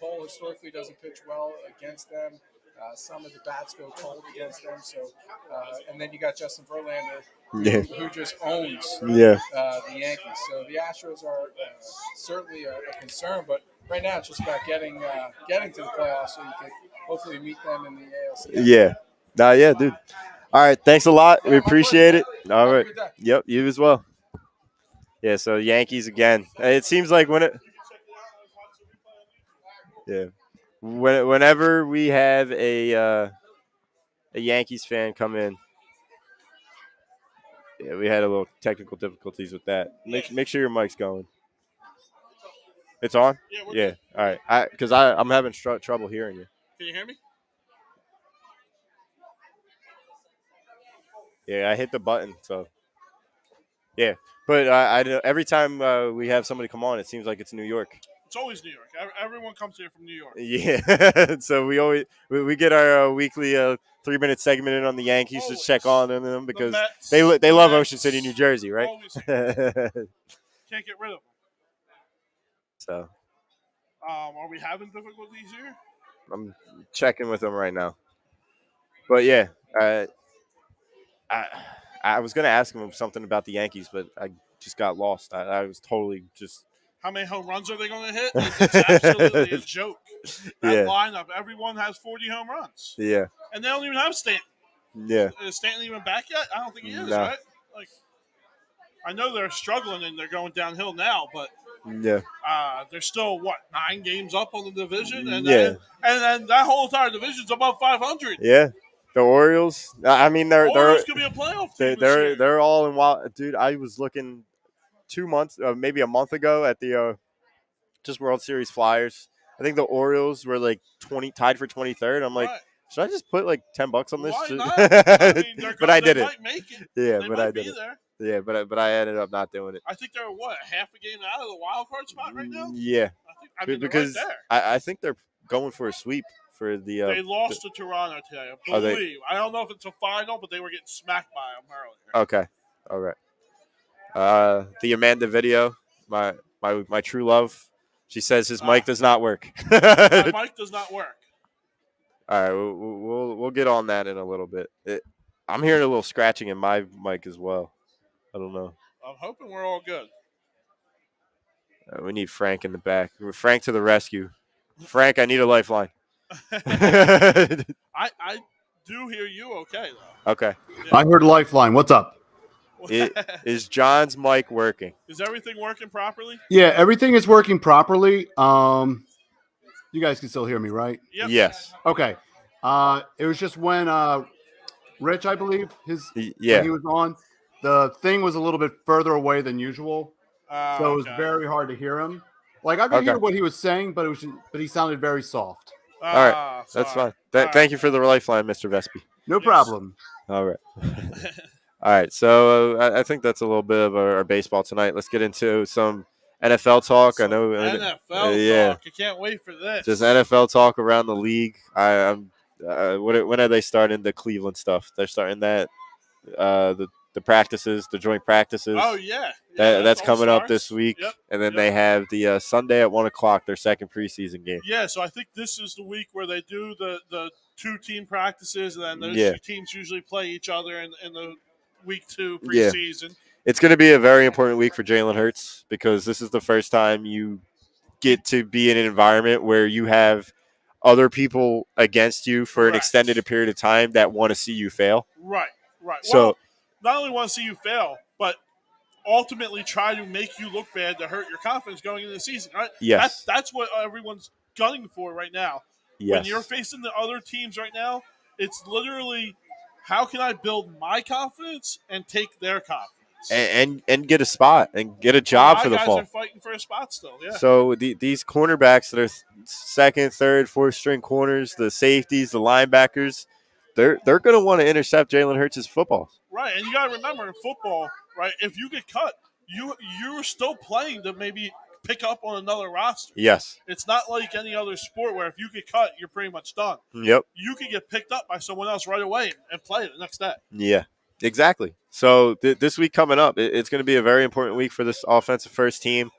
Cole historically doesn't pitch well against them. Some of the bats go cold against them. So, and then you got Justin Verlander, who just owns the Yankees. So the Astros are certainly a concern, but right now it's just about getting to the playoffs so you can hopefully meet them in the ALC. Yeah. Yeah, dude. All right, thanks a lot. We appreciate it. All right. Yep, you as well. Yeah, so Yankees again. It seems like whenever we have a Yankees fan come in, we had a little technical difficulties with that. Make sure your mic's going. It's on? Yeah. All right. Because I'm having trouble hearing you. Can you hear me? Yeah, I hit the button, so. Yeah, but I know every time we have somebody come on, it seems like it's New York. It's always New York. Everyone comes here from New York. Yeah, so we get our weekly 3-minute segment in on the Yankees to Always. check on them The because Mets, they the love Mets, Ocean City, New Jersey, right? Always here. Can't get rid of them. So Are we having difficulties here? I'm checking with them right now. But yeah, I I was gonna ask him something about the Yankees, but I just got lost. I was totally just. How many home runs are they going to hit? It's absolutely a joke. That Yeah, lineup, everyone has 40 home runs. yeah, And they don't even have Stanton. yeah. Is Stanton even back yet? I don't think he is, No, right? Like, I know they're struggling and they're going downhill now, but yeah, they're still, 9 games up on the division? And yeah, then that whole entire division's above 500. yeah. The Orioles. I mean, Orioles could be a playoff team this year. they're all in wild. Dude, I was looking 2 months, maybe a month ago at the just World Series Flyers. I think the Orioles were like tied for 23rd. I'm like, Right. should I just put like $10 on this? Why not? I mean, But I they didn't. might make it. Yeah, They but might I be didn't. there. Yeah, but I ended up not doing it. I think they're half a game out of the wild card spot right now. Yeah, I mean, because they're right there. I think they're going for a sweep for the. They lost to Toronto today, I believe. I don't know if it's a final, but they were getting smacked by them earlier. Okay, all right. The Amanda video, my true love. She says his mic does not work. My mic does not work. All right, we'll get on that in a little bit. I'm hearing a little scratching in my mic as well. I don't know. I'm hoping we're all good. We need Frank in the back. Frank to the rescue. Frank, I need a lifeline. I do hear you okay, though. Okay. Yeah. I heard lifeline. What's up? Is John's mic working? Is everything working properly? Yeah, everything is working properly. You guys can still hear me, right? Yep. Yes. Okay. It was just when Rich, I believe, when he was on, the thing was a little bit further away than usual, so it was very hard to hear him. Like I could hear what he was saying, but he sounded very soft. All right, that's fine. Thank you for the lifeline, Mr. Vespi. No problem. All right. All right, so I think that's a little bit of our baseball tonight. Let's get into some NFL talk. I know NFL talk. I can't wait for this. Just NFL talk around the league. I'm. When are they starting the Cleveland stuff? They're starting that the practices, the joint practices. Oh yeah, that's coming up this week. Yep. And then they have the Sunday at 1:00, their second preseason game. Yeah, so I think this is the week where they do the 2-team practices, and then those 2 teams usually play each other in the week 2 preseason. Yeah. It's going to be a very important week for Jalen Hurts because this is the first time you get to be in an environment where you have other people against you for an extended period of time that want to see you fail. Right. So not only want to see you fail, but ultimately try to make you look bad to hurt your confidence going into the season, right? Yes. That's what everyone's gunning for right now. Yes. When you're facing the other teams right now, it's literally how can I build my confidence and take their confidence? And get a spot and get a job for the fall. Guys are fighting for a spot still, yeah. So these cornerbacks that are second, third, fourth string corners, the safeties, the linebackers, they're going to want to intercept Jalen Hurts' football. Right, and you got to remember in football, right, if you get cut, you're still playing to maybe pick up on another roster. Yes. It's not like any other sport where if you get cut, you're pretty much done. Yep. You can get picked up by someone else right away and play the next day. Yeah, exactly. So this week coming up, it's going to be a very important week for this offensive first team.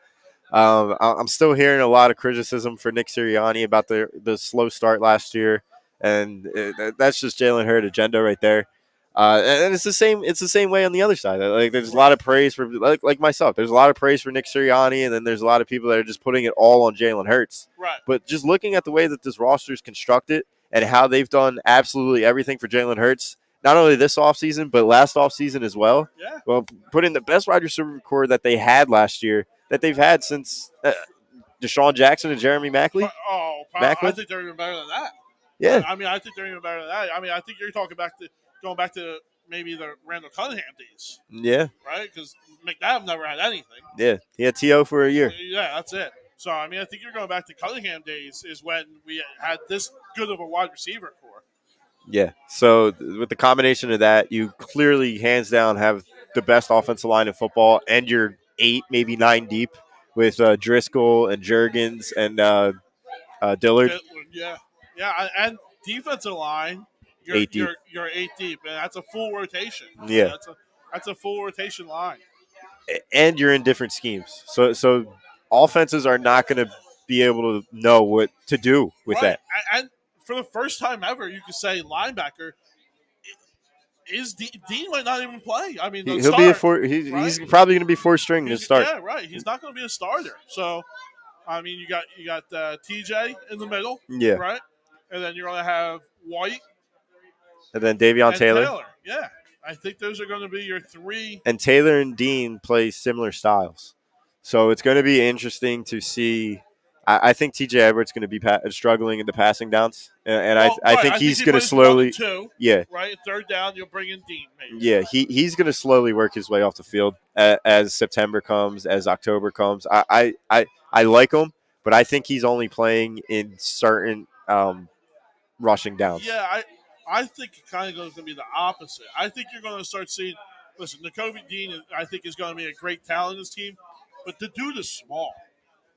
I'm still hearing a lot of criticism for Nick Sirianni about the slow start last year, and that's just Jalen Hurts' agenda right there. And it's the same. It's the same way on the other side. Like there's a lot of praise for like myself. There's a lot of praise for Nick Sirianni, and then there's a lot of people that are just putting it all on Jalen Hurts. Right. But just looking at the way that this roster is constructed and how they've done absolutely everything for Jalen Hurts, not only this offseason but last offseason as well. Yeah. Well, put in the best wide receiver core that they had last year, that they've had since Deshaun Jackson and Jeremy Macklin. I think they're even better than that. Yeah. I mean, I think they're even better than that. I mean, I think you're talking going back to maybe the Randall Cunningham days. Yeah. Right? Because McNabb never had anything. Yeah. He had T.O. for a year. Yeah, that's it. So, I mean, I think you're going back to Cunningham days is when we had this good of a wide receiver core. Yeah. So with the combination of that, you clearly, hands down, have the best offensive line in football, and you're 8, maybe 9 deep with Driscoll and Juergens and Dillard. Yeah, and defensive line, you're 8 deep. You're 8 deep, and that's a full rotation. Yeah, that's a full rotation line. And you're in different schemes, so offenses are not going to be able to know what to do with that. And for the first time ever, you could say linebacker. Dean might not even play. I mean, he'll be he's probably going to be 4th string to start. Yeah, right. He's not going to be a starter. So, I mean, you got TJ in the middle. Yeah. Right. And then you're going to have White. And then Davion Taylor. Yeah. I think those are going to be your 3. And Taylor and Dean play similar styles, so it's going to be interesting to see. I think TJ Edwards going to be struggling in the passing downs, and I think he's going to slowly. 2, yeah. Right. 3rd down, you'll bring in Dean. Maybe. Yeah, he's going to slowly work his way off the field as September comes, as October comes. I like him, but I think he's only playing in certain rushing downs. Yeah, I think it kind of going to be the opposite. I think you're going to start seeing. Listen, Nakobe Dean, I think, is going to be a great talent in this team, but the dude is small.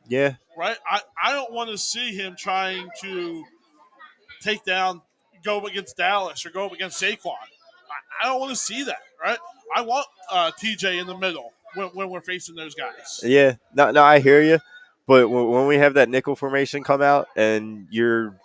Yeah. Right? I don't want to see him trying to go up against Dallas or go up against Saquon. I don't want to see that, right? I want TJ in the middle when we're facing those guys. Yeah. No, I hear you. But when we have that nickel formation come out and you're,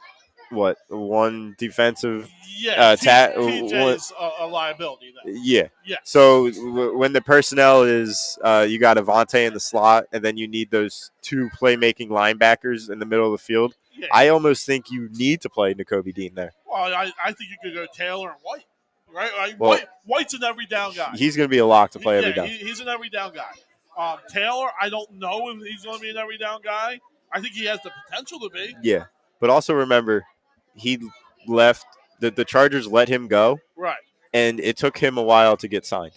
one defensive TJ's a liability then. Yeah. Yes. So when the personnel is you got Avonte in the slot and then you need those 2 playmaking linebackers in the middle of the field, I almost think you need to play Nakobe Dean there. Well, I think you could go Taylor and White, right? White's an every down guy. He's going to be a lock to play every down. He's an every down guy. Taylor, I don't know if he's going to be an every down guy. I think he has the potential to be. Yeah, but also remember, he left. The Chargers let him go. Right. And it took him a while to get signed.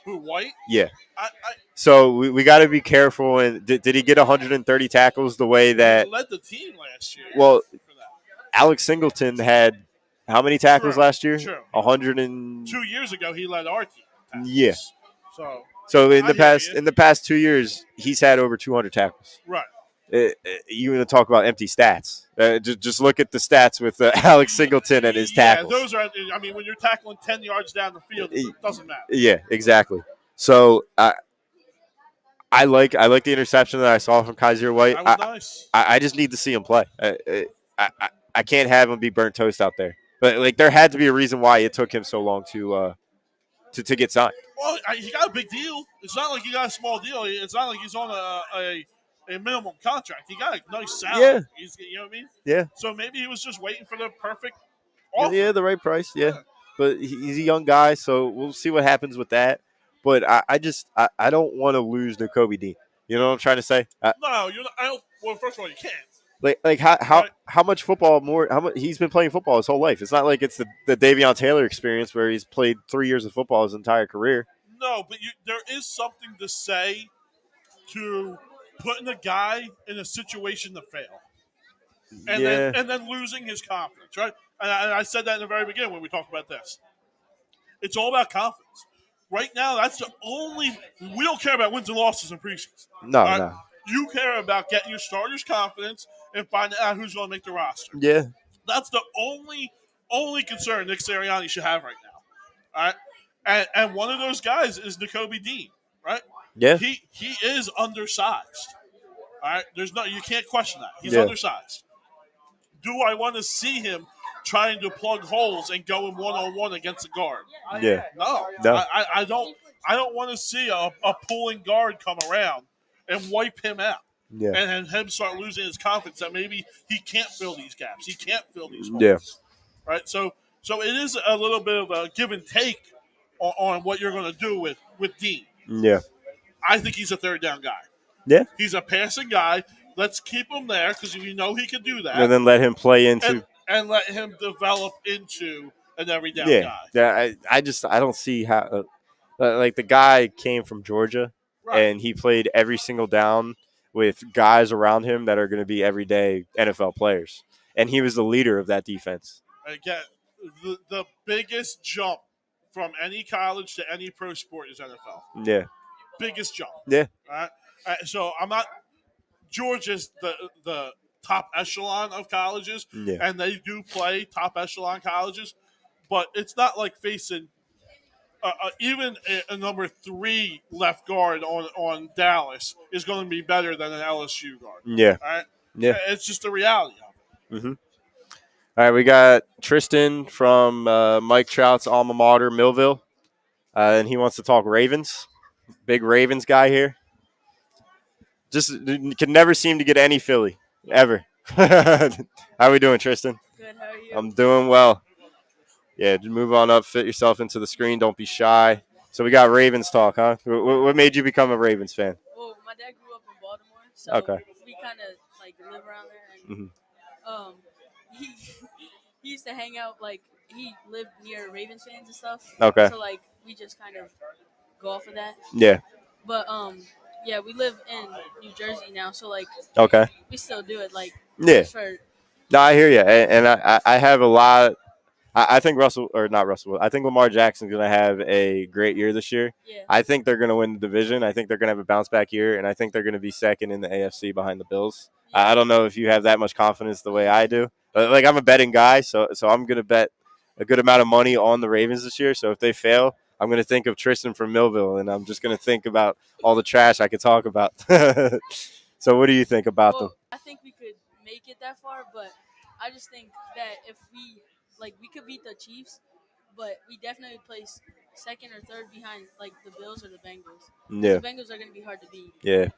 Who, White? Yeah. So we got to be careful. And did he get 130 tackles the way that he led the team last year? Well, Alex Singleton had how many tackles last year? True. 2 years ago, he led our team. Tackles. Yeah. So in the past 2 years, he's had over 200 tackles. Right. You want to talk about empty stats? Just look at the stats with Alex Singleton and his tackles. Yeah, those are. I mean, when you're tackling 10 yards down the field, it doesn't matter. Yeah, exactly. So I like the interception that I saw from Kaiser White. That was nice. I just need to see him play. I can't have him be burnt toast out there. But there had to be a reason why it took him so long to get signed. Well, he got a big deal. It's not like he got a small deal. It's not like he's on a minimum contract. He got a nice salary. Yeah. You know what I mean? Yeah. So maybe he was just waiting for the perfect offer. Yeah, the right price. Yeah. But he's a young guy, so we'll see what happens with that. But I don't want to lose Nakobe Dean. You know what I'm trying to say? No, you're not. Well, first of all, you can't. How much football more? How much he's been playing football his whole life? It's not like it's the Davion Taylor experience where he's played 3 years of football his entire career. No, but there is something to say to putting a guy in a situation to fail, and then losing his confidence, right? And I said that in the very beginning when we talked about this. It's all about confidence. Right now, that's the only. We don't care about wins and losses in preseason. No. You care about getting your starters' confidence and finding out who's going to make the roster. Yeah. That's the only concern Nick Sirianni should have right now. All right? And one of those guys is Nakobe Dean, right? Yeah. He is undersized. All right? You can't question that. He's undersized. Do I want to see him trying to plug holes and going one-on-one against a guard? Yeah. No. I don't want to see a pulling guard come around and wipe him out. Yeah. And him start losing his confidence that maybe he can't fill these gaps. He can't fill these holes. Yeah. Right? So it is a little bit of a give and take on what you're going to do with Dean. Yeah. I think he's a third down guy. Yeah. He's a passing guy. Let's keep him there because we know he can do that. And then let him play into and let him develop into an every down guy. Yeah. I don't see how the guy came from Georgia. Right. And he played every single down with guys around him that are going to be everyday NFL players. And he was the leader of that defense. Again, the biggest jump from any college to any pro sport is NFL. Yeah. Biggest jump. Yeah. Right? So I'm not. Georgia's the top echelon of colleges, and they do play top echelon colleges, but it's not like facing even a number 3 left guard on Dallas is going to be better than an LSU guard. Yeah. All right? Yeah. It's just the reality of it. Mm-hmm. All right, we got Tristan from Mike Trout's alma mater, Millville, and he wants to talk Ravens. Big Ravens guy here. Just can never seem to get any Philly, ever. How are we doing, Tristan? Good, how are you? I'm doing well. Yeah, just move on up, fit yourself into the screen. Don't be shy. So we got Ravens talk, huh? What made you become a Ravens fan? Well, my dad grew up in Baltimore, so we kind of like live around there. And he he used to hang out, like he lived near Ravens fans and stuff. Okay. So like we just kind of go off of that. Yeah. But yeah, we live in New Jersey now, so like we still do it like No, I hear you, and I have a lot. I think I think Lamar Jackson's going to have a great year this year. Yeah. I think they're going to win the division. I think they're going to have a bounce back year, and I think they're going to be second in the AFC behind the Bills. Yeah. I don't know if you have that much confidence the way I do. But, like, I'm a betting guy, so I'm going to bet a good amount of money on the Ravens this year. So if they fail, I'm going to think of Tristan from Millville, and I'm just going to think about all the trash I could talk about. So what do you think about them? I think we could make it that far, but I just think that if we could beat the Chiefs, but we definitely place second or third behind like the Bills or the Bengals. Yeah. The Bengals are going to be hard to beat. Yeah.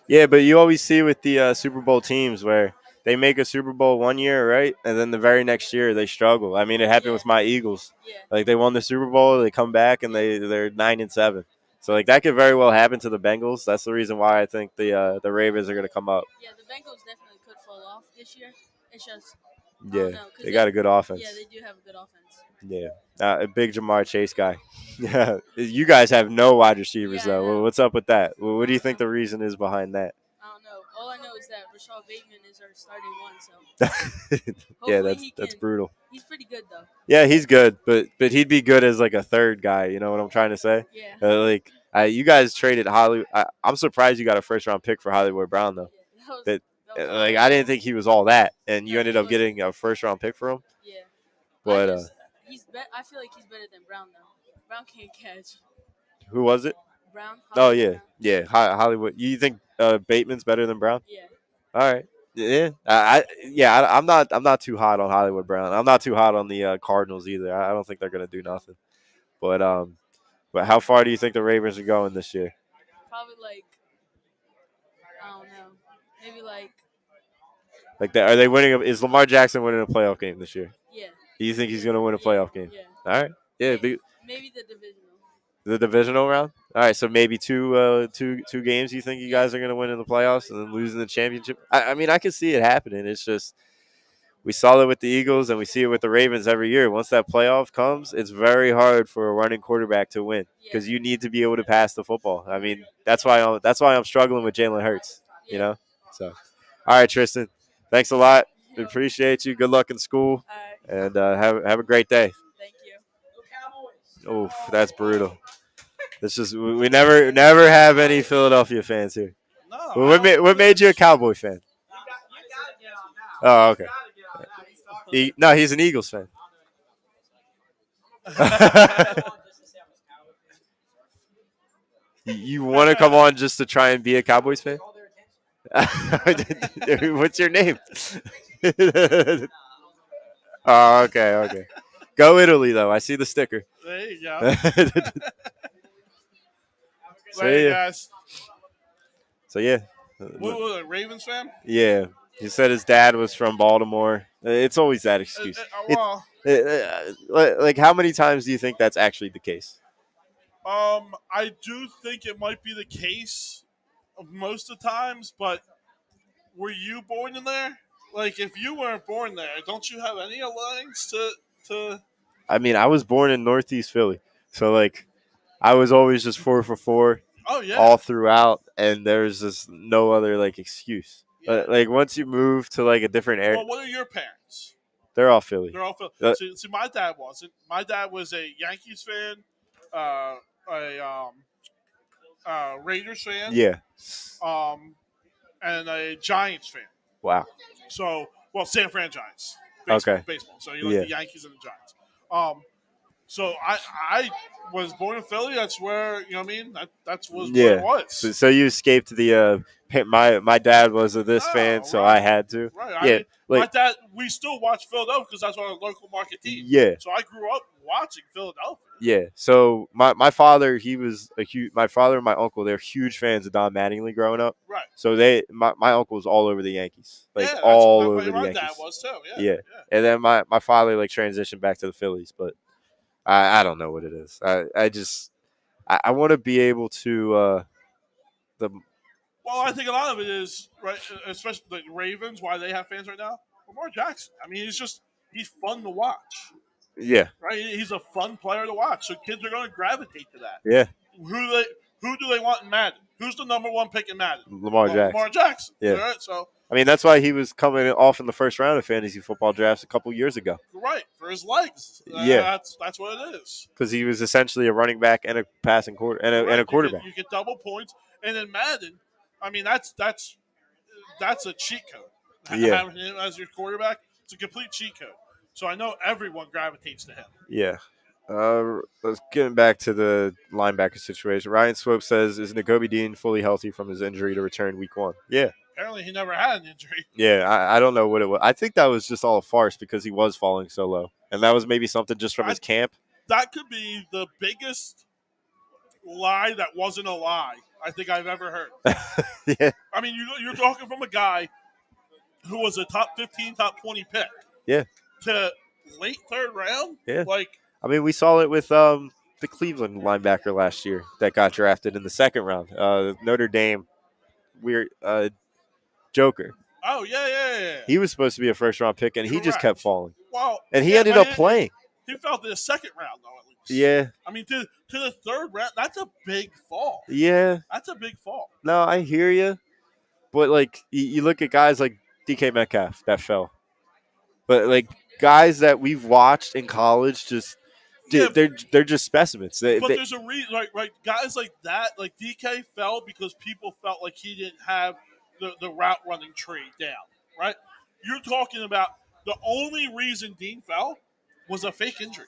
Yeah, but you always see with the Super Bowl teams where they make a Super Bowl one year, right? And then the very next year they struggle. I mean, it happened with my Eagles. Yeah. Like they won the Super Bowl, they come back and they're 9-7. So like that could very well happen to the Bengals. That's the reason why I think the Ravens are going to come up. Yeah, the Bengals definitely could fall off this year. It's just they got a good offense. Yeah, they do have a good offense. Yeah, a big Jamar Chase guy. Yeah, you guys have no wide receivers though. What's up with that? What do you think the reason is behind that? I don't know. All I know is that Rashad Bateman is our starting one. So yeah, that's brutal. He's pretty good though. Yeah, he's good, but he'd be good as like a third guy. You know what I'm trying to say? Yeah. You guys traded Hollywood. I'm surprised you got a first round pick for Hollywood Brown though. Yeah, I didn't think he was all that, and you ended up getting a first round pick for him. Yeah. But I feel like he's better than Brown though. Brown can't catch. Who was it? Brown. Hollywood Brown. Hollywood. You think Bateman's better than Brown? Yeah. All right. Yeah. I'm not too hot on Hollywood Brown. I'm not too hot on the Cardinals either. I don't think they're gonna do nothing. But how far do you think the Ravens are going this year? Probably I don't know. Maybe are they winning? Is Lamar Jackson winning a playoff game this year? Yeah. Do you think he's going to win a playoff game? Yeah. All right. Yeah. Maybe the divisional. The divisional round. All right. So maybe two games. You think you guys are going to win in the playoffs and then losing the championship? I mean, I can see it happening. It's just we saw it with the Eagles and we see it with the Ravens every year. Once that playoff comes, it's very hard for a running quarterback to win because you need to be able to pass the football. I mean, that's why I'm struggling with Jalen Hurts. You know. So, all right, Tristan. Thanks a lot. We appreciate you. Good luck in school. And have a great day. Thank you. Oh, that's brutal. It's just we never have any Philadelphia fans here. No. What made you a Cowboy fan? Oh, okay. He's an Eagles fan. You want to come on just to try and be a Cowboys fan? What's your name? Oh, okay. Go Italy, though. I see the sticker. There you go. Guys. So, yeah. What was it, Ravens fan? Yeah. He said his dad was from Baltimore. It's always that excuse. Like, how many times do you think that's actually the case? I do think it might be the case most of the times, but were you born in there? Like, if you weren't born there, don't you have any links to? I mean, I was born in Northeast Philly, so like, I was always just 4 for 4. Oh yeah. All throughout, and there's just no other like excuse. Yeah. Like once you move to like a different area. Well, what are your parents? They're all Philly. They're all Philly. See, my dad wasn't. My dad was a Yankees fan, a Raiders fan. Yeah. And a Giants fan. Wow. So, San Fran Giants. Baseball. So you like the Yankees and the Giants. So I was born in Philly. That's where, you know what I mean? That's where it was. So you escaped the my dad was a fan, so I had to. Right. I mean, my dad, we still watch Philadelphia because that's our local market team. Yeah. So I grew up watching Philadelphia. Yeah. So my father, my father and my uncle, they're huge fans of Don Mattingly growing up. Right. So my uncle was all over the Yankees. All over the Yankees. My dad was too. Yeah. And then my father transitioned back to the Phillies, but I don't know what it is. I want to be able to Well, I think a lot of it is, right, especially the Ravens, why they have fans right now. Lamar Jackson. I mean, he's fun to watch. Yeah. Right? He's a fun player to watch. So kids are going to gravitate to that. Yeah. Who do they want in Madden? Who's the number one pick in Madden? Lamar Jackson. Yeah. Right? So I mean, that's why he was coming off in the first round of fantasy football drafts a couple years ago. Right, for his legs. Yeah. That's what it is. Because he was essentially a running back and a passing and a quarterback. You get double points. And in Madden, I mean, that's a cheat code. Yeah. Having him as your quarterback, it's a complete cheat code. So I know everyone gravitates to him. Yeah. Let's get back to the linebacker situation. Ryan Swope says, is Nakobe Dean fully healthy from his injury to return week 1? Yeah. Apparently he never had an injury. Yeah, I don't know what it was. I think that was just all a farce because he was falling so low. And that was maybe something just from his camp. That could be the biggest lie that wasn't a lie I think I've ever heard. Yeah. I mean, you're talking from a guy who was a top 15, top 20 pick. Yeah. To late third round? Yeah. I mean, we saw it with the Cleveland linebacker last year that got drafted in the second round. Notre Dame, Joker. Oh, yeah. He was supposed to be a first-round pick, and he just kept falling. Well, and he ended up playing. He fell to the second round, though, at least. Yeah. I mean, to the third round, that's a big fall. Yeah. That's a big fall. No, I hear you. But, you look at guys like DK Metcalf that fell. But, guys that we've watched in college they're just specimens. There's a reason, right? Guys like that, like DK fell because people felt like he didn't have the route running tree down, right? You're talking about the only reason Dean fell was a fake injury.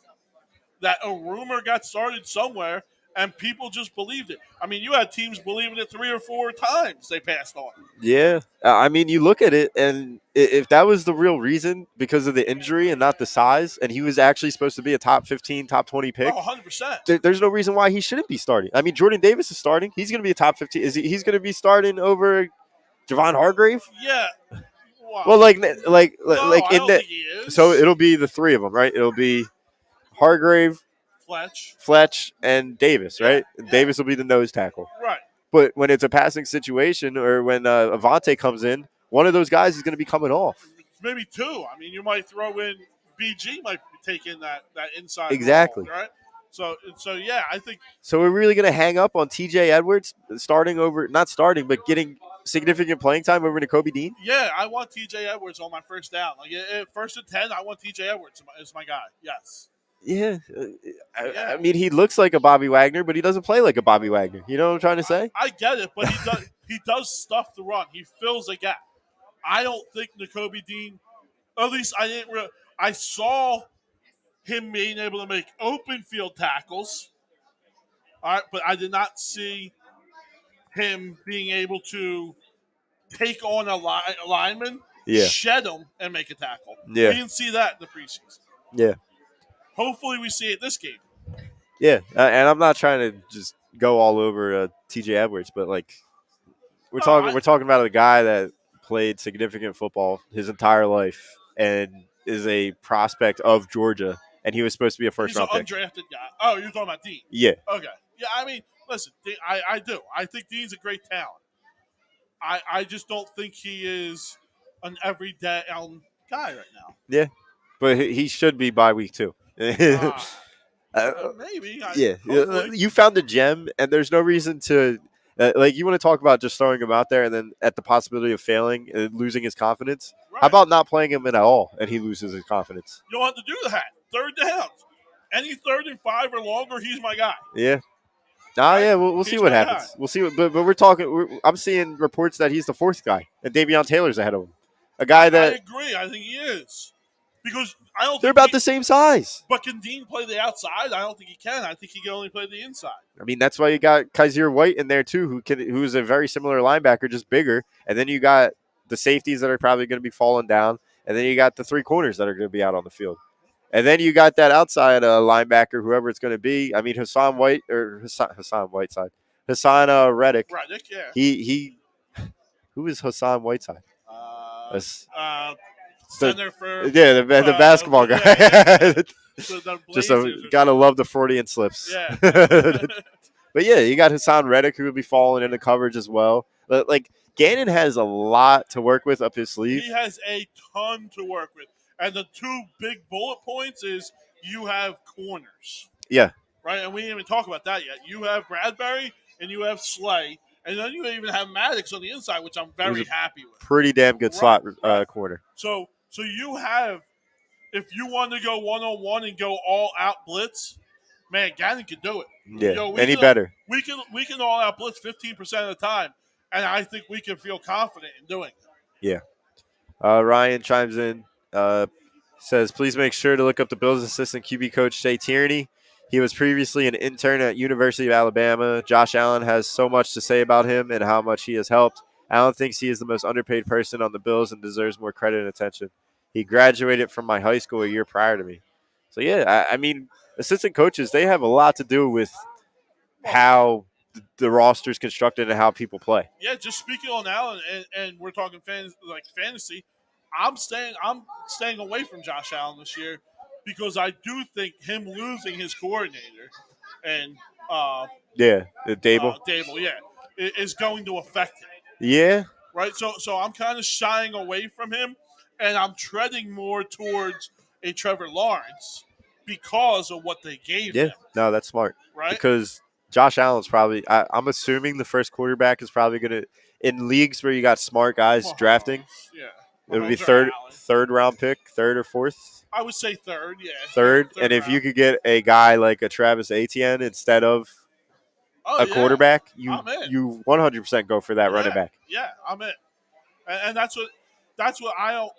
That a rumor got started somewhere and people just believed it. I mean, you had teams believing it 3 or 4 times they passed on. Yeah. I mean, you look at it, and if that was the real reason because of the injury and not the size, and he was actually supposed to be a top 15, top 20 pick. Oh, 100%. There's no reason why he shouldn't be starting. I mean, Jordan Davis is starting. He's going to be a top 15. He's going to be starting over Javon Hargrave? Yeah. Well, so it'll be the 3 of them, right? It'll be Hargrave, Fletch, and Davis, right? Yeah. Davis will be the nose tackle. Right. But when it's a passing situation or when Avante comes in, one of those guys is going to be coming off. Maybe 2. I mean, you might throw in BG might be taking that inside exactly role, right? So yeah, I think. So we're really going to hang up on TJ Edwards not starting, but getting significant playing time over Nakobe Dean? Yeah, I want TJ Edwards on my first down. First and 10, I want TJ Edwards as my guy. Yes. Yeah. I mean, he looks like a Bobby Wagner, but he doesn't play like a Bobby Wagner. You know what I'm trying to say? I get it, but he does stuff the run. He fills a gap. I don't think Nakobe Dean, at least I saw him being able to make open field tackles. All right, but I did not see him being able to take on a lineman, shed him, and make a tackle. Yeah. We didn't see that in the preseason. Yeah. Hopefully we see it this game. Yeah, and I'm not trying to just go all over TJ Edwards, but we're talking about a guy that played significant football his entire life and is a prospect of Georgia, and he was supposed to be a first-round pick. He's an undrafted guy. Oh, you're talking about Dean? Yeah. Okay. Yeah, I mean, listen, I do. I think Dean's a great talent. I just don't think he is an everyday guy right now. Yeah, but he should be by week 2. Maybe. You found a gem, and there's no reason to you want to talk about just throwing him out there, and then at the possibility of failing and losing his confidence. Right. How about not playing him at all, and he loses his confidence? You don't have to do that. Third downs. Any 3rd and 5 or longer, he's my guy. Yeah. Yeah, we'll see what happens. We'll see. But we're talking. I'm seeing reports that he's the 4th guy, and Davion Taylor's ahead of him. A guy that I agree. I think he is because I don't. They're about the same size. But can Dean play the outside? I don't think he can. I think he can only play the inside. I mean, that's why you got Kaiser White in there too, who's a very similar linebacker, just bigger. And then you got the safeties that are probably going to be falling down, and then you got the 3 corners that are going to be out on the field. And then you got that outside linebacker, whoever it's going to be. I mean, Hassan Whiteside. Hassan Reddick. Reddick, yeah. He who is Hassan Whiteside? Center for the basketball guy. Yeah. Just gotta love the Freudian slips. Yeah. But yeah, you got Hassan Reddick who would be falling into coverage as well. But like Gannon has a lot to work with up his sleeve. He has a ton to work with. And the 2 big bullet points is you have corners. Yeah. Right? And we didn't even talk about that yet. You have Bradbury and you have Slay. And then you even have Maddox on the inside, which I'm very happy with. Pretty damn good slot corner. So you have, if you want to go one-on-one and go all-out blitz, man, Gannon can do it. Yeah, better. We can all-out blitz 15% of the time, and I think we can feel confident in doing it. Yeah. Ryan chimes in, says, please make sure to look up the Bills' assistant QB coach, Shea Tierney. He was previously an intern at University of Alabama. Josh Allen has so much to say about him and how much he has helped. Allen thinks he is the most underpaid person on the Bills and deserves more credit and attention. He graduated from my high school a year prior to me. So, yeah, I mean, assistant coaches, they have a lot to do with how the roster is constructed and how people play. Yeah, just speaking on Allen, and we're talking fantasy, I'm staying away from Josh Allen this year because I do think him losing his coordinator and Dable, is going to affect him. Yeah. Right? So I'm kind of shying away from him, and I'm treading more towards a Trevor Lawrence because of what they gave him. No, that's smart. Right? Because Josh Allen's probably I'm assuming the first quarterback is probably going to – in leagues where you got smart guys drafting, it would be third round pick, 3rd or 4th. I would say 3rd, yeah. 3rd, and if you could get a guy like a Travis Etienne instead of a quarterback, you 100% go for that running back. Yeah, I'm in, and that's what I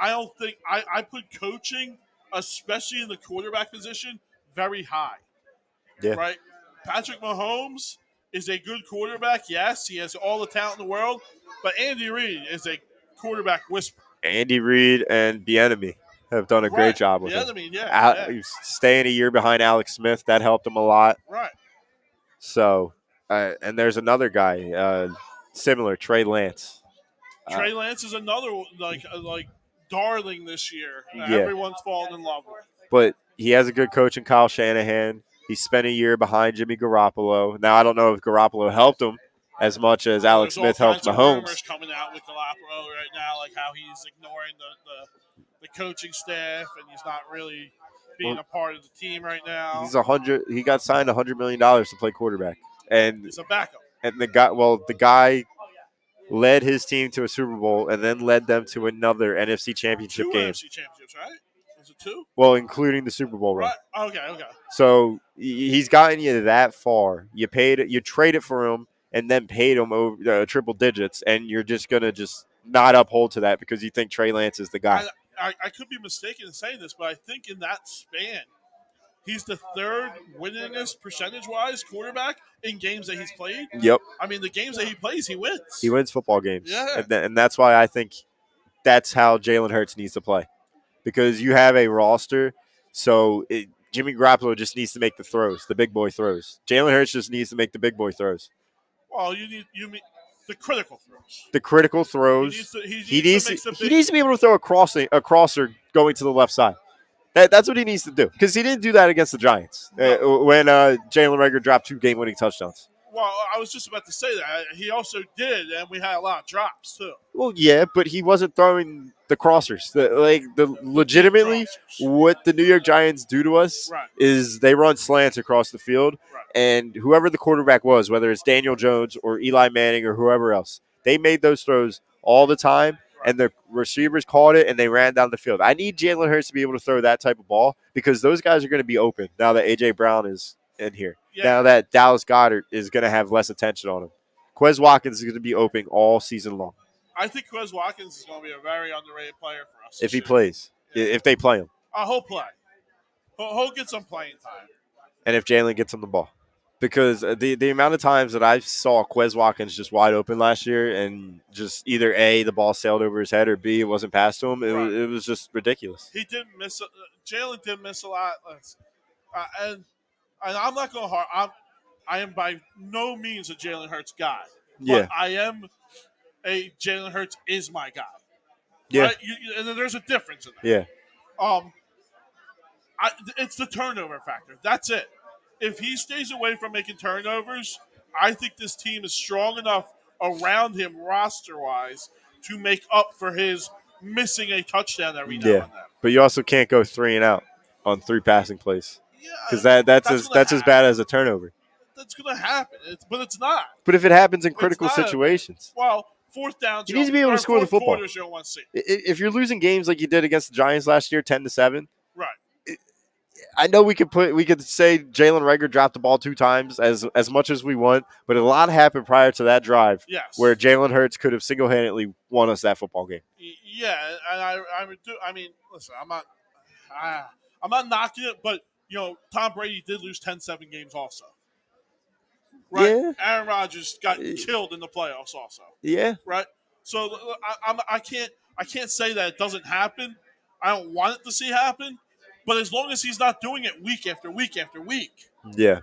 don't think I put coaching, especially in the quarterback position, very high. Yeah. Right. Patrick Mahomes is a good quarterback. Yes, he has all the talent in the world, but Andy Reid is a quarterback whisperer. Andy Reid and Bieniemy have done a great job with him. Staying a year behind Alex Smith, that helped him a lot. Right. So, and there's another guy, similar, Trey Lance. Trey Lance is another like darling this year. Everyone's fallen in love with. But he has a good coach in Kyle Shanahan. He spent a year behind Jimmy Garoppolo. Now, I don't know if Garoppolo helped him as much as Alex Smith helped Mahomes. There's coming out with Garoppolo right now, like how he's ignoring the coaching staff and he's not really being a part of the team right now. He got signed $100 million to play quarterback, and he's a backup. And the guy led his team to a Super Bowl and then led them to another NFC Championship game. NFC Championships, right? Was it 2? Well, including the Super Bowl run. Right. Okay. So he's gotten you that far. You traded for him, and then paid him over triple digits, and you're just gonna not uphold to that because you think Trey Lance is the guy. I could be mistaken in saying this, but I think in that span, he's the 3rd winningest percentage-wise quarterback in games that he's played. Yep. I mean, the games that he plays, he wins. He wins football games. Yeah. And that's why I think that's how Jalen Hurts needs to play, because you have a roster. So Jimmy Garoppolo just needs to make the throws, the big boy throws. Jalen Hurts just needs to make the big boy throws. Well, you mean the critical throws. The critical throws. He needs to be able to throw a crosser going to the left side. That's what he needs to do, because he didn't do that against the Giants when Jalen Reagor dropped 2 game-winning touchdowns. Well, I was just about to say that. He also did, and we had a lot of drops, too. Well, yeah, but he wasn't throwing the crossers. Legitimately, what the New York Giants do to us is they run slants across the field, and whoever the quarterback was, whether it's Daniel Jones or Eli Manning or whoever else, they made those throws all the time, and the receivers caught it and they ran down the field. I need Jalen Hurts to be able to throw that type of ball because those guys are going to be open now that A.J. Brown is in here. Yeah. Now that Dallas Goedert is going to have less attention on him. Quez Watkins is going to be open all season long. I think Quez Watkins is going to be a very underrated player for us. If he plays. Yeah. If they play him. He'll play. He'll get some playing time. And if Jalen gets him the ball. Because the amount of times that I saw Quez Watkins just wide open last year and just either A, the ball sailed over his head, or B, it wasn't passed to him, it was just ridiculous. He didn't miss – Jalen did miss a lot. And I'm not going to – I am by no means a Jalen Hurts guy. But I am a Jalen Hurts is my guy. Yeah. Right? And then there's a difference in that. Yeah. It's the turnover factor. That's it. If he stays away from making turnovers, I think this team is strong enough around him roster-wise to make up for his missing a touchdown every now and then. But you also can't go 3 and out on 3 passing plays because that's as bad as a turnover. That's going to happen, but it's not. But if it happens in critical situations. Well, fourth down. You need to be able to score the football. If you're losing games like you did against the Giants last year, 10-7. Right. I know we could say Jalen Reagor dropped the ball 2 times as much as we want, but a lot happened prior to that drive where Jalen Hurts could have single-handedly won us that football game. Yeah, and I mean, listen, I'm not knocking it, but Tom Brady did lose 10-7 games also. Right? Yeah. Aaron Rodgers got killed in the playoffs also. Yeah. Right? So I can't say that it doesn't happen. I don't want it to see happen. But as long as he's not doing it week after week after week, yeah,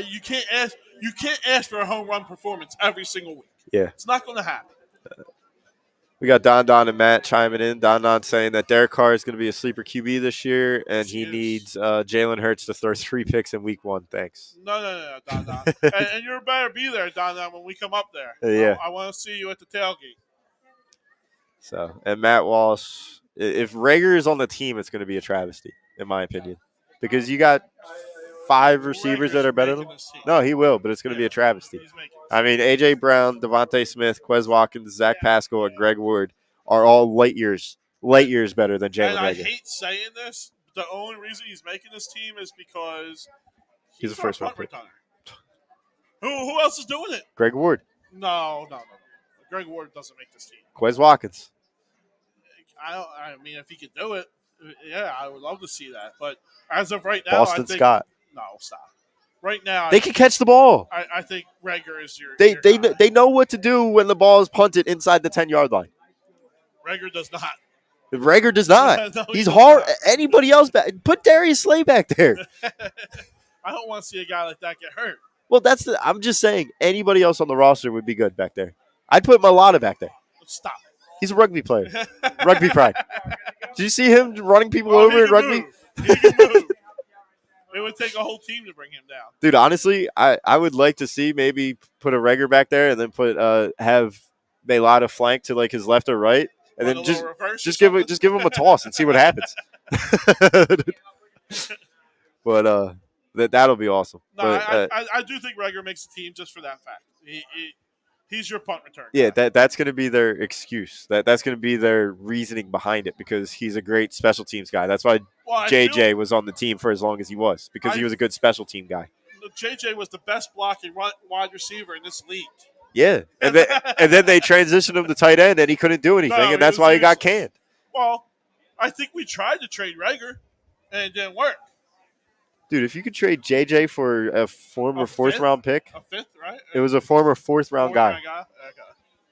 you can't ask for a home run performance every single week. Yeah, it's not going to happen. We got Don and Matt chiming in. Don saying that Derek Carr is going to be a sleeper QB this year, and he needs Jalen Hurts to throw 3 picks in week 1. Thanks. No, Don. and you better be there, Don, when we come up there. Yeah, I want to see you at the tailgate. So, and Matt Walsh. If Reagor is on the team, it's going to be a travesty, in my opinion, because you got 5 receivers that are better than him. No, he will, but it's going to be a travesty. I mean, A.J. Brown, Devontae Smith, Quez Watkins, Zach Pascal, and Greg Ward are all light years better than Jalen Reagor. I hate saying this. The only reason he's making this team is because he's a first-round pick. Who else is doing it? Greg Ward. No. Greg Ward doesn't make this team. Quez Watkins. I mean, if he could do it, yeah, I would love to see that. But as of right now, Boston Scott. No, stop. Right now, they can catch the ball. I think Reagor is your. They know what to do when the ball is punted inside the 10-yard line. Reagor does not. Reagor does not. No, he's hard. Not. Anybody else back? Put Darius Slay back there. I don't want to see a guy like that get hurt. Well, I'm just saying anybody else on the roster would be good back there. I'd put Mulata back there. Stop it. He's a rugby player. Rugby pride. Did you see him running people over in rugby? He can move. It would take a whole team to bring him down. Dude, honestly, I would like to see maybe put a Reagor back there and then have Mulata flank to like his left or right, and then just give him a toss and see what happens. But that'll be awesome. No, but, I do think Reagor makes the team just for that fact. He's your punt return. Yeah, that's going to be their excuse. That's going to be their reasoning behind it because he's a great special teams guy. That's why JJ was on the team for as long as he was because he was a good special team guy. JJ was the best blocking wide receiver in this league. Yeah, and then they transitioned him to tight end and he couldn't do anything, and that's why he got canned. Well, I think we tried to trade Reagor and it didn't work. Dude, if you could trade JJ for a former 4th-round pick. A 5th, right? It was a former 4th-round guy. Okay.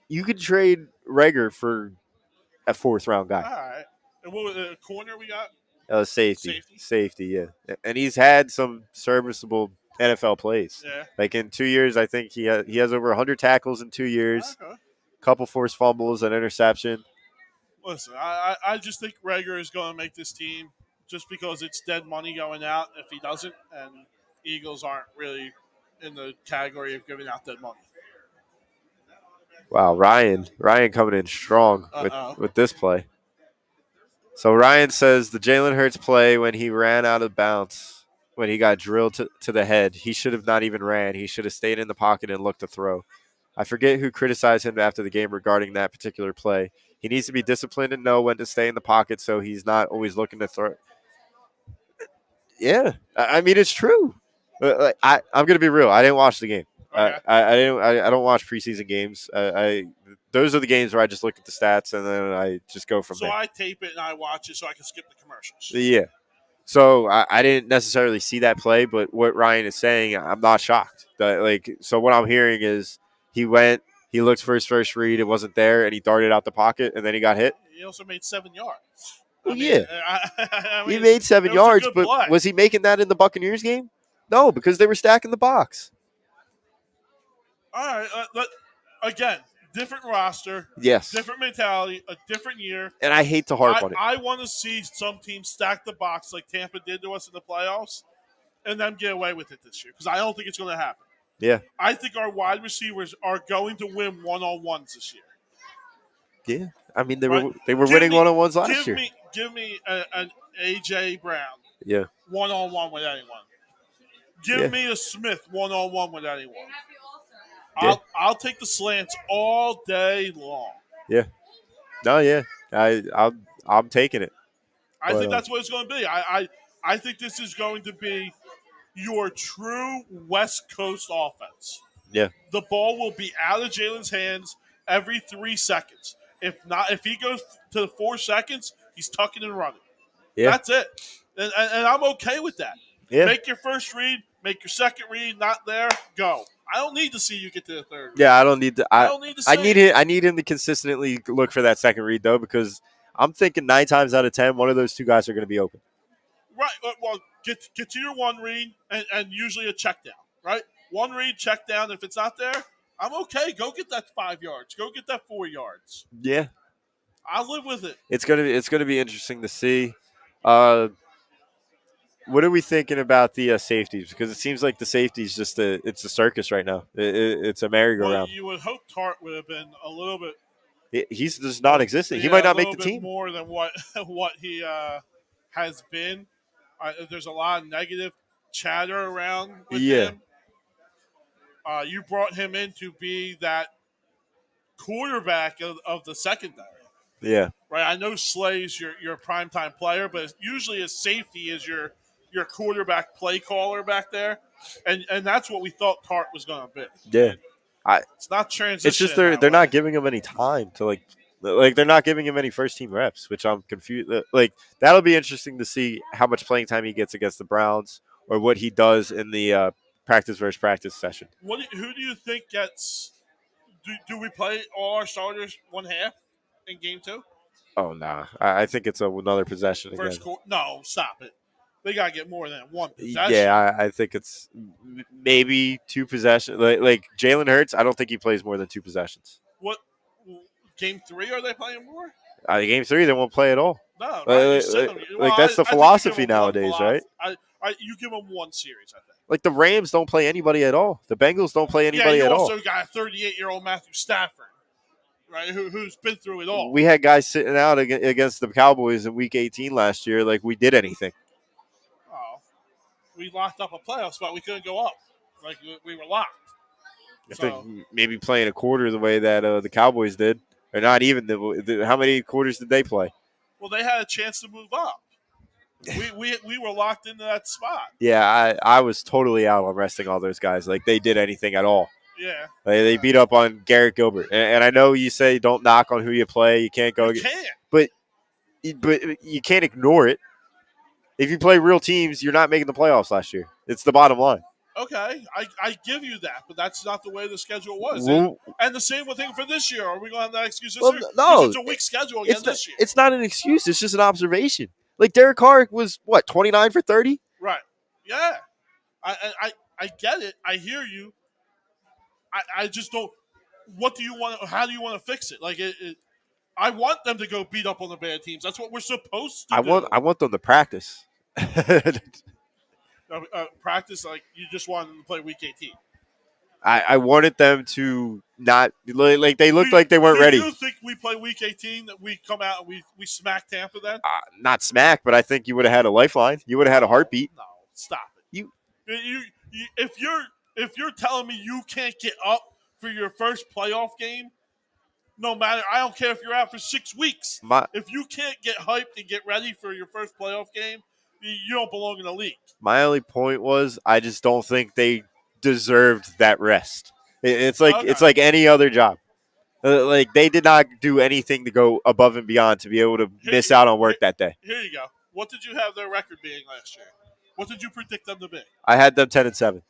You could trade Reagor for a 4th-round guy. All right. And what was the corner we got? Safety, yeah. And he's had some serviceable NFL plays. Yeah. Like in 2 years, I think he has over 100 tackles in 2 years. Okay. Couple forced fumbles, an interception. Listen, I just think Reagor is going to make this team. Just because it's dead money going out if he doesn't, and Eagles aren't really in the category of giving out dead money. Wow, Ryan coming in strong with this play. So Ryan says the Jalen Hurts play when he ran out of bounds, when he got drilled to the head, he should have not even ran. He should have stayed in the pocket and looked to throw. I forget who criticized him after the game regarding that particular play. He needs to be disciplined and know when to stay in the pocket so he's not always looking to throw. Yeah, I mean it's true. I'm gonna be real. I didn't watch the game. Okay. I don't watch preseason games. Those are the games where I just look at the stats and then I just go from there. So I tape it and I watch it so I can skip the commercials. Yeah. So I didn't necessarily see that play, but what Ryan is saying, I'm not shocked. So what I'm hearing is he went, he looked for his first read, it wasn't there, and he darted out the pocket, and then he got hit. He also made 7 yards. Well, I mean, he made 7 yards, but play. Was he making that in the Buccaneers game? No, because they were stacking the box. All right, again, different roster, yes, different mentality, a different year. And I hate to harp on it. I want to see some teams stack the box like Tampa did to us in the playoffs and then get away with it this year because I don't think it's going to happen. Yeah. I think our wide receivers are going to win one-on-ones this year. Yeah. I mean, they were winning one-on-ones last year. Give me an A.J. Brown. Yeah. One-on-one with anyone. Give me a Smith one-on-one with anyone. I'll take the slants all day long. Yeah. No, yeah. I'm taking it. I think that's what it's going to be. I think this is going to be your true West Coast offense. Yeah. The ball will be out of Jalen's hands every 3 seconds. If he goes to 4 seconds, he's tucking and running. Yeah. That's it. And I'm okay with that. Yeah. Make your first read, make your second read, not there, go. I don't need to see you get to the third read. Yeah, I don't need to. I don't need to see I need him to consistently look for that second read, though, because I'm thinking 9 times out of 10, one of those 2 guys are going to be open. Right. Well, get to your one read and usually a check down, right? One read, check down. If it's not there, I'm okay. Go get that 5 yards. Go get that 4 yards. Yeah. I'll live with it. It's gonna be interesting to see. What are we thinking about the safeties? Because it seems like the safeties it's a circus right now. It's a merry-go-round. Well, you would hope Tart would have been a little bit. He's just non-existent. He might not make the team more than what he has been. There's a lot of negative chatter around with him. You brought him in to be that quarterback of the secondary. Yeah. Right. I know Slay's your primetime player, but usually his safety is your quarterback play caller back there, and that's what we thought Tart was going to be. Yeah. It's not transition. It's just they're not giving him any time to like they're not giving him any first team reps, which I'm confused. Like that'll be interesting to see how much playing time he gets against the Browns or what he does in the practice versus practice session. Who do you think gets? Do we play all our starters one half in game 2? Oh nah, I think it's another possession again. No, stop it. They gotta get more than one possession. Yeah, I think it's maybe 2 possessions. Like Jalen Hurts, I don't think he plays more than 2 possessions. What game 3 are they playing more? Game 3 they won't play at all. No, that's the philosophy nowadays, right? You give them one series, I think. Like the Rams don't play anybody at all. The Bengals don't play anybody at all. You also got a 38-year-old Matthew Stafford, right? Who's been through it all. We had guys sitting out against the Cowboys in Week 18 last year, like we did anything. We locked up a playoff spot. We couldn't go up. Like, we were locked. I think maybe playing a quarter the way that the Cowboys did. Or not even. How many quarters did they play? Well, they had a chance to move up. We were locked into that spot. Yeah, I was totally out on resting all those guys. Like, they did anything at all. Yeah. They beat up on Garrett Gilbert. And I know you say don't knock on who you play. You can't go. You can't. But you can't ignore it. If you play real teams, you're not making the playoffs last year. It's the bottom line. Okay, I give you that, but that's not the way the schedule was. Well, and the same thing for this year. Are we going to have that excuse this year? No. It's a weak schedule again this year. It's not an excuse. It's just an observation. Like, Derek Carr was, 29 for 30? Right. Yeah. I get it. I hear you. I just don't – what do you want – how do you want to fix it? Like, I want them to go beat up on the bad teams. That's what we're supposed to do. I want them to practice. Practice, like you just wanted them to play Week 18. I wanted them to not like they looked like they weren't ready. Do you think we play Week 18 that we come out and we smack Tampa then? Not smack, but I think you would have had a lifeline. You would have had a heartbeat. No, stop it. If you're telling me you can't get up for your first playoff game, no matter, I don't care if you're out for 6 weeks. If you can't get hyped and get ready for your first playoff game, you don't belong in the league. My only point was I just don't think they deserved that rest. It's like any other job. Like they did not do anything to go above and beyond to be able to miss out on work that day. Here you go. What did you have their record being last year? What did you predict them to be? I had them 10-7.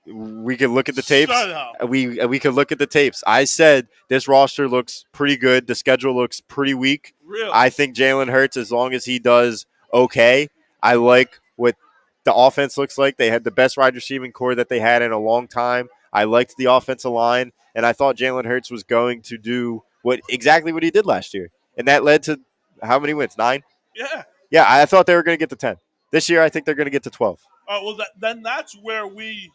We could look at the tapes. Shut up. We could look at the tapes. I said this roster looks pretty good. The schedule looks pretty weak. Really? I think Jalen Hurts, as long as he does okay, I like what the offense looks like. They had the best wide receiving core that they had in a long time. I liked the offensive line, and I thought Jalen Hurts was going to do exactly what he did last year. And that led to how many wins? 9? Yeah. Yeah, I thought they were going to get to 10. This year, I think they're going to get to 12. Well, then that's where we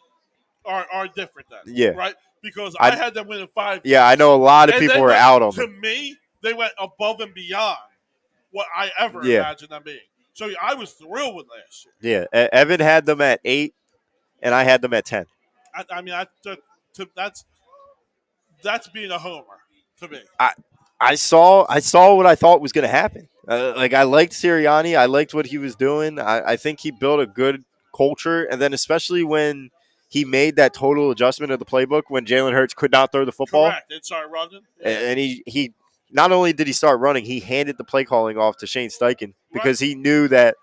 are different then. Yeah. Right? Because I had them winning 5 games. Yeah, I know a lot of people were out on them. To me, they went above and beyond what I ever imagined them being. So I was thrilled with last year. Yeah, Evan had them at 8, and I had them at 10. I mean, that's being a homer to me. I saw what I thought was going to happen. I liked Sirianni. I liked what he was doing. I think he built a good culture, and then especially when he made that total adjustment of the playbook when Jalen Hurts could not throw the football. Correct. It started running. Yeah. And he not only did he start running, he handed the play calling off to Shane Steichen because he knew that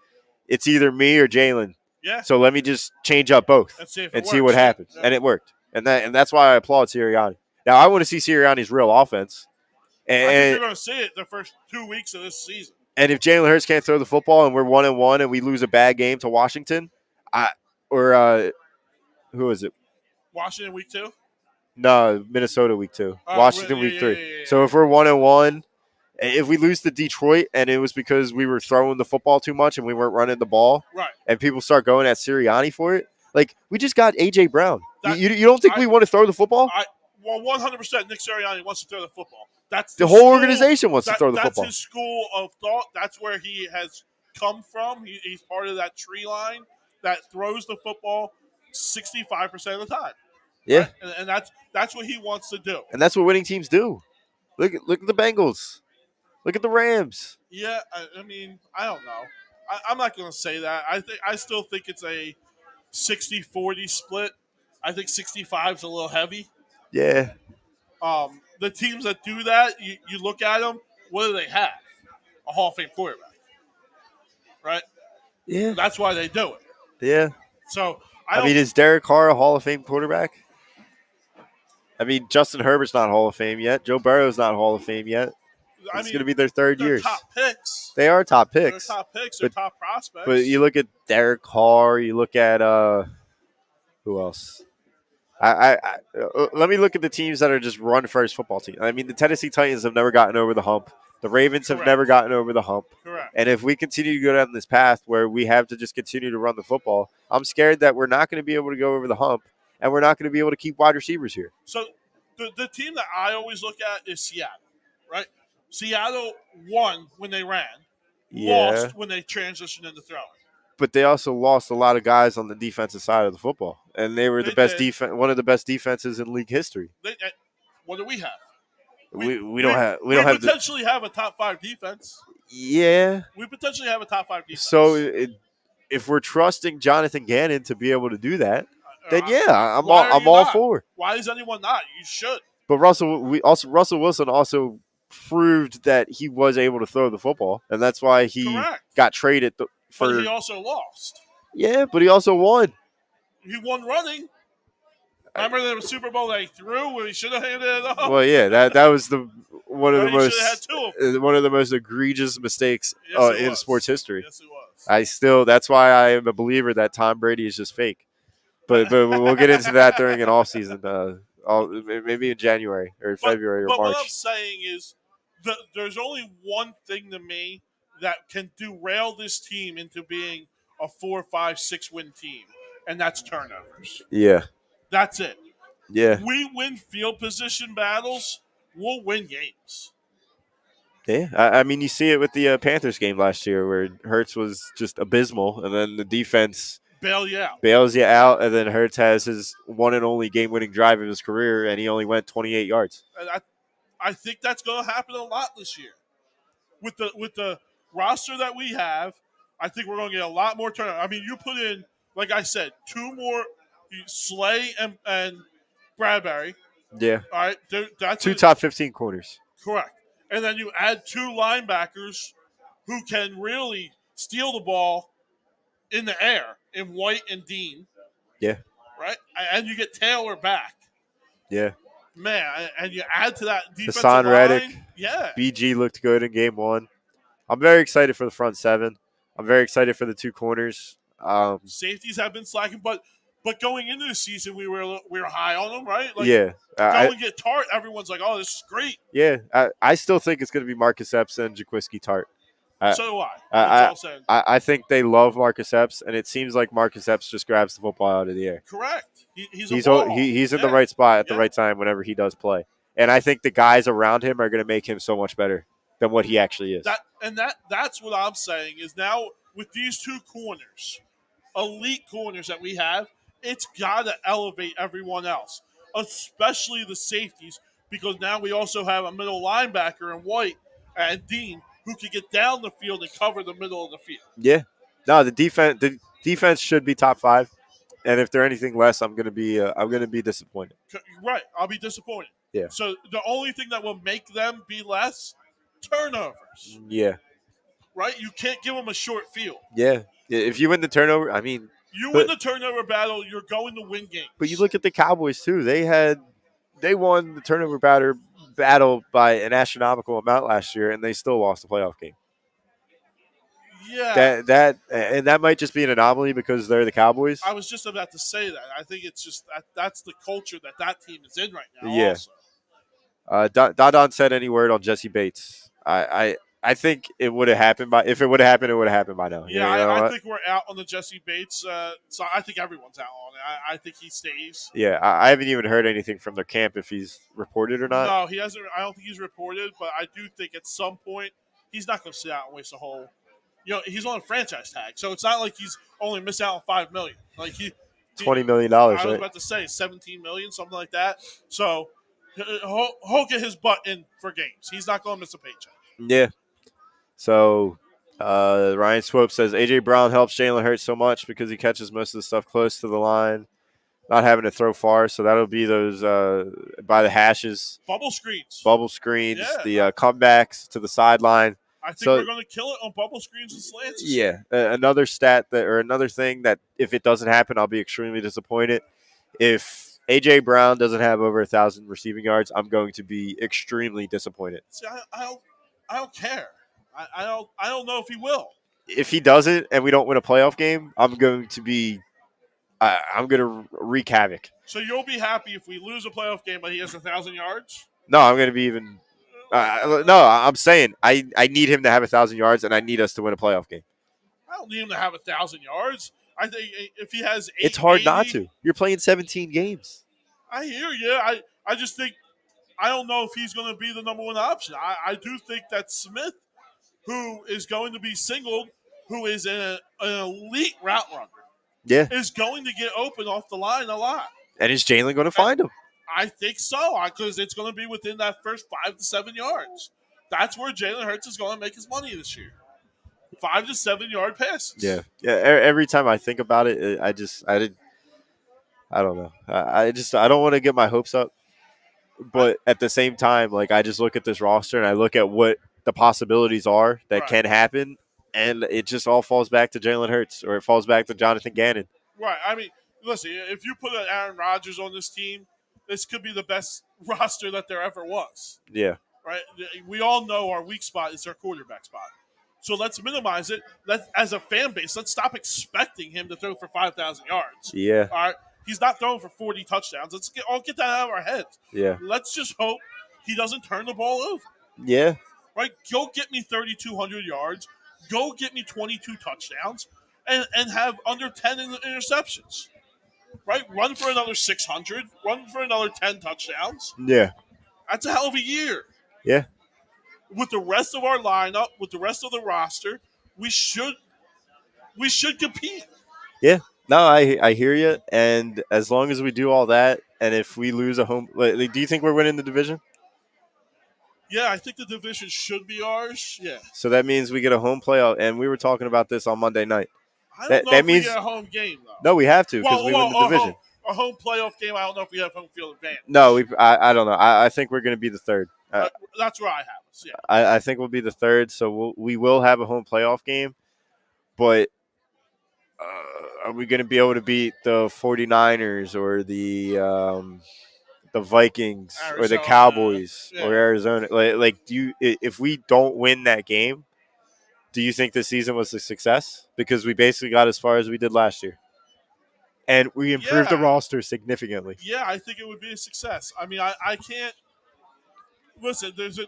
it's either me or Jalen. Yeah. So let me just change up both and see what happens. Yeah. And it worked. And that's why I applaud Sirianni. Now, I want to see Sirianni's real offense. And I think you're going to see it the first 2 weeks of this season. And if Jalen Hurts can't throw the football and we're 1-1 and we lose a bad game to Washington, who is it? Washington week 2? No, Minnesota week 2. Washington week 3. Yeah. So if we're 1-1, if we lose to Detroit and it was because we were throwing the football too much and we weren't running the ball, right? And people start going at Sirianni for it, like we just got A.J. Brown. You don't think we want to throw the football? Well, 100% Nick Sirianni wants to throw the football. That's the whole organization wants to throw the football. That's his school of thought. That's where he has come from. He's part of that tree line that throws the football 65% of the time. Yeah, right? And that's what he wants to do. And that's what winning teams do. Look at the Bengals. Look at the Rams. Yeah, I mean, I don't know. I'm not going to say that. I still think it's a 60-40 split. I think 65 is a little heavy. Yeah. The teams that do that, you look at them, what do they have? A Hall of Fame quarterback. Right? Yeah. That's why they do it. Yeah. So, I mean, is Derek Carr a Hall of Fame quarterback? I mean, Justin Herbert's not Hall of Fame yet. Joe Burrow's not Hall of Fame yet. It's going to be their third year. Top picks. They are top picks. They're top picks. They're top prospects. But you look at Derek Carr. You look at who else? Let me look at the teams that are just run-first football teams. I mean, the Tennessee Titans have never gotten over the hump. The Ravens have never gotten over the hump. Correct. And if we continue to go down this path where we have to just continue to run the football, I'm scared that we're not going to be able to go over the hump, and we're not going to be able to keep wide receivers here. So the team that I always look at is Seattle, right? Seattle won when they ran, lost when they transitioned into throwing. But they also lost a lot of guys on the defensive side of the football, and they were the best defense, one of the best defenses in league history. What do we have? We don't have. We don't have. Potentially have a top 5 defense. Yeah. We potentially have a top 5 defense. So if we're trusting Jonathan Gannon to be able to do that, then I'm all for. Why is anyone not? You should. But Russell Wilson also proved that he was able to throw the football, and that's why he got traded. But he also lost. Yeah, but he also won. He won running. Remember the Super Bowl that he threw where he should have handed it off? Well, yeah, that was one of the most egregious mistakes in sports history. Yes, it was. That's why I am a believer that Tom Brady is just fake. But we'll get into that during an off season, maybe in January or February or March. But what I'm saying is, there's only one thing to me that can derail this team into being a 4, 5, 6 win team, and that's turnovers. Yeah. That's it. Yeah. We win field position battles, we'll win games. Yeah. I mean, you see it with the Panthers game last year where Hurts was just abysmal, and then the defense bails you out, and then Hurts has his one and only game-winning drive of his career, and he only went 28 yards. And I think that's going to happen a lot this year. With the roster that we have, I think we're going to get a lot more turnover. I mean, you put in, like I said, 2 more, Slay and Bradbury. Yeah. All right. That's 2 top 15 corners. Correct. And then you add 2 linebackers who can really steal the ball in the air in White and Dean. Yeah. Right? And you get Taylor back. Yeah. Man, and you add to that defensive Hassan Reddick. line. Yeah. BG looked good in game 1. I'm very excited for the front 7. I'm very excited for the 2 corners. Safeties have been slacking, but going into the season, we were high on them, right? Like, yeah. Go and get Tart. Everyone's like, "Oh, this is great." Yeah, I still think it's going to be Marcus Epps and Jaquiski Tart. So do I. I think they love Marcus Epps, and it seems like Marcus Epps just grabs the football out of the air. Correct. He's in the right spot at the right time whenever he does play, and I think the guys around him are going to make him so much better than what he actually is. That's what I'm saying is now with these 2 corners, elite corners that we have, it's got to elevate everyone else, especially the safeties, because now we also have a middle linebacker in White and Dean who can get down the field and cover the middle of the field. Yeah. No, the defense should be top 5, and if they're anything less, I'm gonna be disappointed. Right, I'll be disappointed. Yeah. So the only thing that will make them be less, turnovers. Yeah. Right, you can't give them a short field. Yeah. If you win the turnover, I mean, win the turnover battle, you're going to win games. But you look at the Cowboys too; they won the turnover battle by an astronomical amount last year, and they still lost the playoff game. Yeah, that might just be an anomaly because they're the Cowboys. I was just about to say that. I think it's just that's the culture that team is in right now. Yeah. Also. Don said any word on Jesse Bates. I think it would have happened if it would have happened, it would have happened by now. Yeah, I think we're out on the Jesse Bates. So I think everyone's out on it. I think he stays. Yeah, I haven't even heard anything from their camp if he's reported or not. No, he hasn't. I don't think he's reported, but I do think at some point he's not going to sit out and waste a whole. He's on a franchise tag, so it's not like he's only missed out on $5 million. Like $20 million. I was about to say $17 million, something like that. So he'll get his butt in for games. He's not going to miss a paycheck. Yeah. So Ryan Swope says AJ Brown helps Jalen Hurts so much because he catches most of the stuff close to the line, not having to throw far. So that'll be those by the hashes, bubble screens, the comebacks to the sideline. I think we're going to kill it on bubble screens and slants. Yeah, another thing that if it doesn't happen, I'll be extremely disappointed. If AJ Brown doesn't have over 1,000 receiving yards, I'm going to be extremely disappointed. See, I don't care. I don't know if he will. If he doesn't, and we don't win a playoff game, I'm going to wreak havoc. So you'll be happy if we lose a playoff game, but he has 1,000 yards? No, I'm going to be even. No, I'm saying I need him to have 1,000 yards, and I need us to win a playoff game. I don't need him to have 1,000 yards. I think if he has 880, it's hard not to. You're playing 17 games. I hear you. I just think I don't know if he's going to be the number one option. I do think that Smith, who is going to be singled, who is an elite route runner, is going to get open off the line a lot. And is Jalen going to find him? I think so, because it's going to be within that first 5 to 7 yards. That's where Jalen Hurts is going to make his money this year. 5 to 7 yard passes. Yeah. Every time I think about it, I don't know. I don't want to get my hopes up, but at the same time, like I just look at this roster and I look at what the possibilities are that can happen, and it just all falls back to Jalen Hurts, or it falls back to Jonathan Gannon. Right. I mean, listen, if you put an Aaron Rodgers on this team, this could be the best roster that there ever was. Yeah. Right? We all know our weak spot is our quarterback spot. So let's minimize it. As a fan base, let's stop expecting him to throw for 5,000 yards. Yeah. All right? He's not throwing for 40 touchdowns. Let's get that out of our heads. Yeah. Let's just hope he doesn't turn the ball over. Yeah. Right? Go get me 3,200 yards. Go get me 22 touchdowns and have under 10 interceptions. Right? Run for another 600. Run for another 10 touchdowns. Yeah. That's a hell of a year. Yeah. With the rest of our lineup, with the rest of the roster, we should compete. Yeah. No, I hear you. And as long as we do all that, and if we lose a home, like, do you think we're winning the division? Yeah, I think the division should be ours. Yeah. So that means we get a home playoff, and we were talking about this on Monday night. I don't know if we get a home game though. No, we have to because we win the division. A home playoff game. I don't know if we have home field advantage. No, I don't know. I think we're going to be the third. That's where I have us. Yeah. I think we'll be the third, so we will have a home playoff game, but are we going to be able to beat the 49ers or the Vikings Arizona, or the Cowboys yeah. or Arizona? Like, if we don't win that game, do you think the season was a success? Because we basically got as far as we did last year. And we improved the roster significantly. Yeah, I think it would be a success. I mean, I can't listen. There's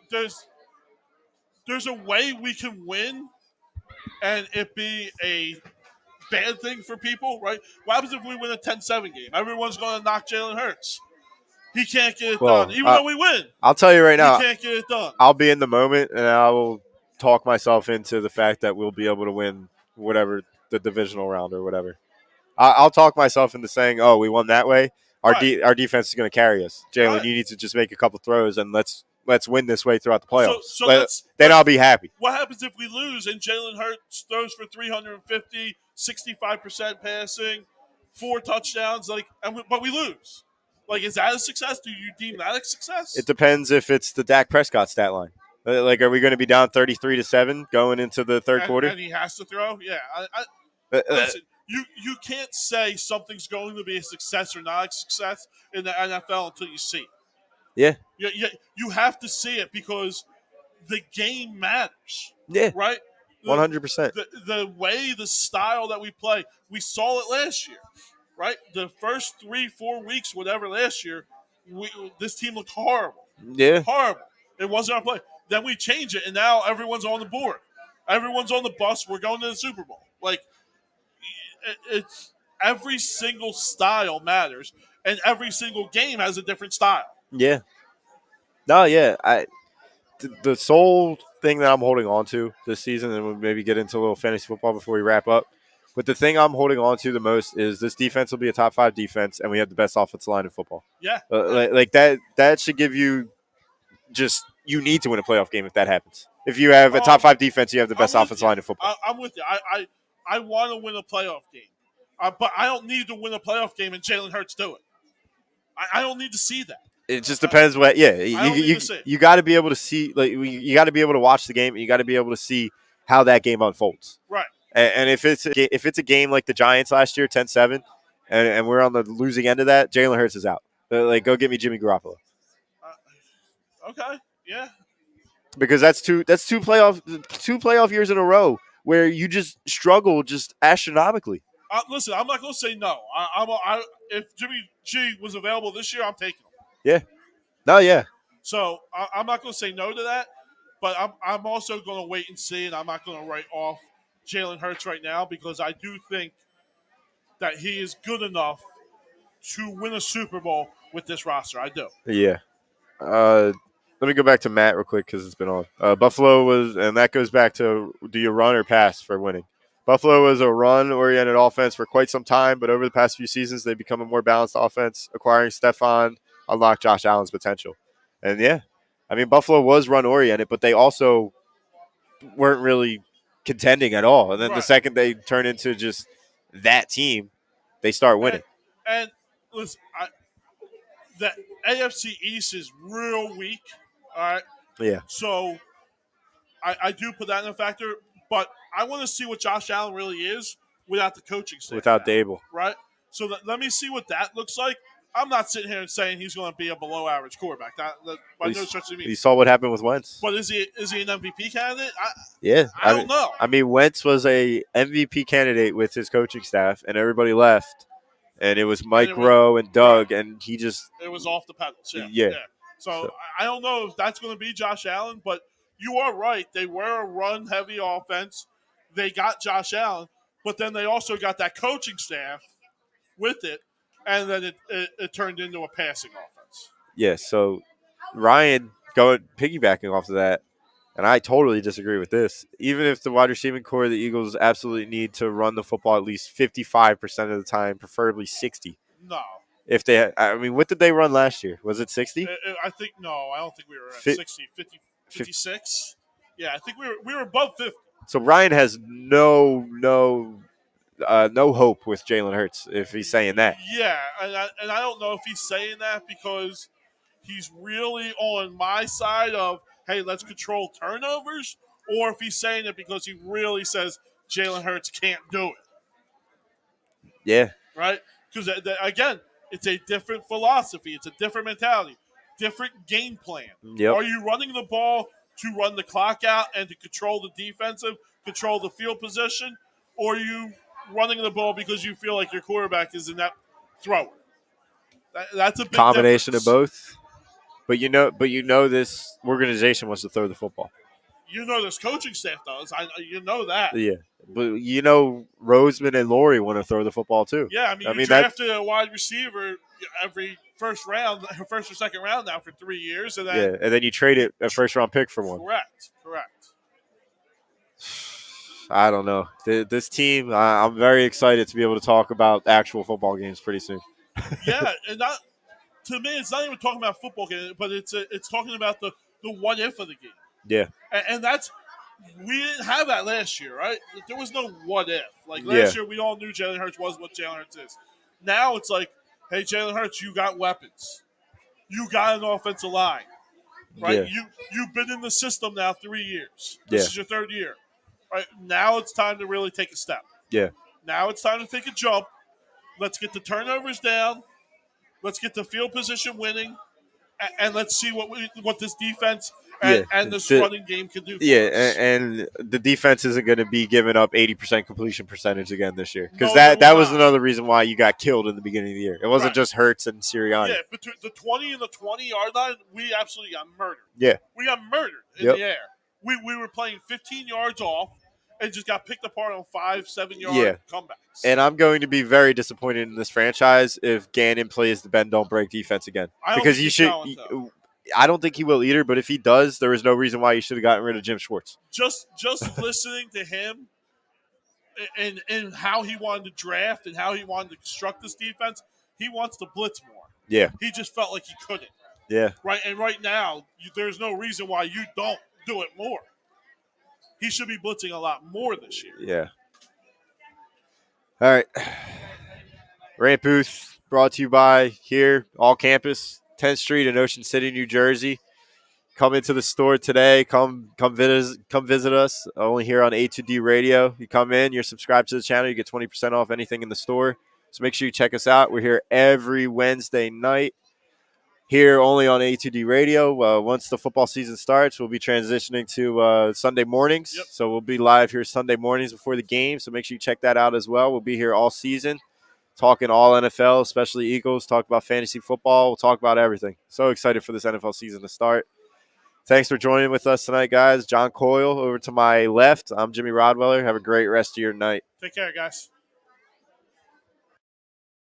a way we can win, and it be a bad thing for people, right? What happens if we win a 10-7 game? Everyone's going to knock Jalen Hurts. He can't get it done, even though we win. I'll tell you right now, he can't get it done. I'll be in the moment, and I will talk myself into the fact that we'll be able to win whatever the divisional round or whatever. I'll talk myself into saying, "Oh, we won that way. Our defense is going to carry us. Jalen, you need to just make a couple throws and let's win this way throughout the playoffs. Then I'll be happy." What happens if we lose and Jalen Hurts throws for 350, 65% passing, 4 touchdowns, but we lose? Like, is that a success? Do you deem that a success? It depends if it's the Dak Prescott stat line. Like, are we going to be down 33-7 going into the third quarter? And he has to throw? Yeah. Listen, you can't say something's going to be a success or not a success in the NFL until you see it. Yeah. You have to see it because the game matters. Yeah. Right? 100%. The way, the style that we play, we saw it last year. Right? The first 3-4 weeks, whatever, last year, this team looked horrible. Yeah. Horrible. It wasn't our play. Then we change it, and now everyone's on the board. Everyone's on the bus. We're going to the Super Bowl. Like, it's every single style matters, and every single game has a different style. Yeah. No, yeah. The sole thing that I'm holding on to this season, and we'll maybe get into a little fantasy football before we wrap up, but the thing I'm holding on to the most is this defense will be a top 5 defense, and we have the best offensive line in football. Yeah. Like that should give you you need to win a playoff game if that happens. If you have a top 5 defense, you have the best offensive line in football. I'm with you. I want to win a playoff game. But I don't need to win a playoff game and Jalen Hurts do it. I don't need to see that. It just depends what. Yeah, you got to be able to see. Like, you got to be able to watch the game. And you got to be able to see how that game unfolds. Right. And if it's a game like the Giants last year, 10-7, and we're on the losing end of that, Jalen Hurts is out. Like, go get me Jimmy Garoppolo. Okay. Yeah. Because that's two playoff years in a row where you just struggle just astronomically. Listen, I'm not going to say no. If Jimmy G was available this year, I'm taking him. Yeah. No, yeah. So I'm not going to say no to that, but I'm also going to wait and see, and I'm not going to write off Jalen Hurts right now because I do think that he is good enough to win a Super Bowl with this roster. I do. Yeah. Let me go back to Matt real quick because it's been on. Buffalo was, and that goes back to, do you run or pass for winning? Buffalo was a run-oriented offense for quite some time, but over the past few seasons, they've become a more balanced offense. Acquiring Stephon unlocked Josh Allen's potential. And, yeah, I mean, Buffalo was run-oriented, but they also weren't really contending at all. And then the second they turn into just that team, they start winning. And listen, the AFC East is real weak, all right? Yeah. So I do put that in a factor, but I want to see what Josh Allen really is without the coaching staff. Without Dable. Right? So let me see what that looks like. I'm not sitting here and saying he's going to be a below-average quarterback. By no stretch of the means. You saw what happened with Wentz. But is he an MVP candidate? I don't know. I mean, Wentz was a MVP candidate with his coaching staff, and everybody left. And it was Mike Rowe and Doug, and he just – it was off the pedals, yeah. So I don't know if that's going to be Josh Allen, but you are right. They were a run-heavy offense. They got Josh Allen, but then they also got that coaching staff with it, and then it turned into a passing offense. Yeah, so Ryan, piggybacking off of that, and I totally disagree with this, even if the wide receiving core of the Eagles absolutely need to run the football at least 55% of the time, preferably 60. No. If they, I mean, what did they run last year? Was it 60? I think no. I don't think we were at 60, 50, 56. Yeah, I think we were above 50. So Ryan has no hope with Jalen Hurts if he's saying that. Yeah, and I don't know if he's saying that because he's really on my side of, hey, let's control turnovers, or if he's saying it because he really says Jalen Hurts can't do it. Yeah. Right? Because, again, it's a different philosophy. It's a different mentality, different game plan. Yep. Are you running the ball to run the clock out and to control the defensive, control the field position, or are you running the ball because you feel like your quarterback is in that thrower? That's a big combination difference. Of both. But you know this organization wants to throw the football. You know this coaching staff does. You know that. Yeah. But you know Roseman and Laurie want to throw the football too. Yeah, I mean you drafted a wide receiver every first or second round now for 3 years, and then you trade it a first round pick for one. Correct. I don't know. This team, I'm very excited to be able to talk about actual football games pretty soon. Yeah, and to me, it's not even talking about football games, but it's talking about the what if of the game. Yeah, and that's we didn't have that last year, right? There was no what if. Like last year, we all knew Jalen Hurts was what Jalen Hurts is. Now it's like, hey, Jalen Hurts, you got weapons, you got an offensive line, right? Yeah. You've been in the system now 3 years. This is your third year. Right, now it's time to really take a step. Yeah. Now it's time to take a jump. Let's get the turnovers down. Let's get the field position winning, and let's see what this defense and this running game can do for us. And the defense isn't going to be giving up 80% completion percentage again this year because that was another reason why you got killed in the beginning of the year. It wasn't just Hurts and Sirianni. Yeah, between the 20 and the 20-yard line, we absolutely got murdered. Yeah. We got murdered in the air. We were playing 15 yards off and just got picked apart on 5-7 yard comebacks. And I'm going to be very disappointed in this franchise if Gannon plays the bend don't break defense again. Because I don't think he will either, but if he does, there is no reason why you should have gotten rid of Jim Schwartz. Just listening to him and how he wanted to draft and how he wanted to construct this defense, he wants to blitz more. Yeah. He just felt like he couldn't. Yeah. Right, and right now, there's no reason why you don't do it more. He should be blitzing a lot more this year. Yeah. All right. Rant Booth brought to you by here, All Campus, 10th Street in Ocean City, New Jersey. Come into the store today. Come visit us. Only here on A2D Radio. You come in, you're subscribed to the channel, you get 20% off anything in the store. So make sure you check us out. We're here every Wednesday night. Here only on A2D Radio. Once the football season starts, we'll be transitioning to Sunday mornings. Yep. So we'll be live here Sunday mornings before the game. So make sure you check that out as well. We'll be here all season, talking all NFL, especially Eagles, talk about fantasy football. We'll talk about everything. So excited for this NFL season to start. Thanks for joining with us tonight, guys. John Coyle over to my left. I'm Jimmy Rodweller. Have a great rest of your night. Take care, guys.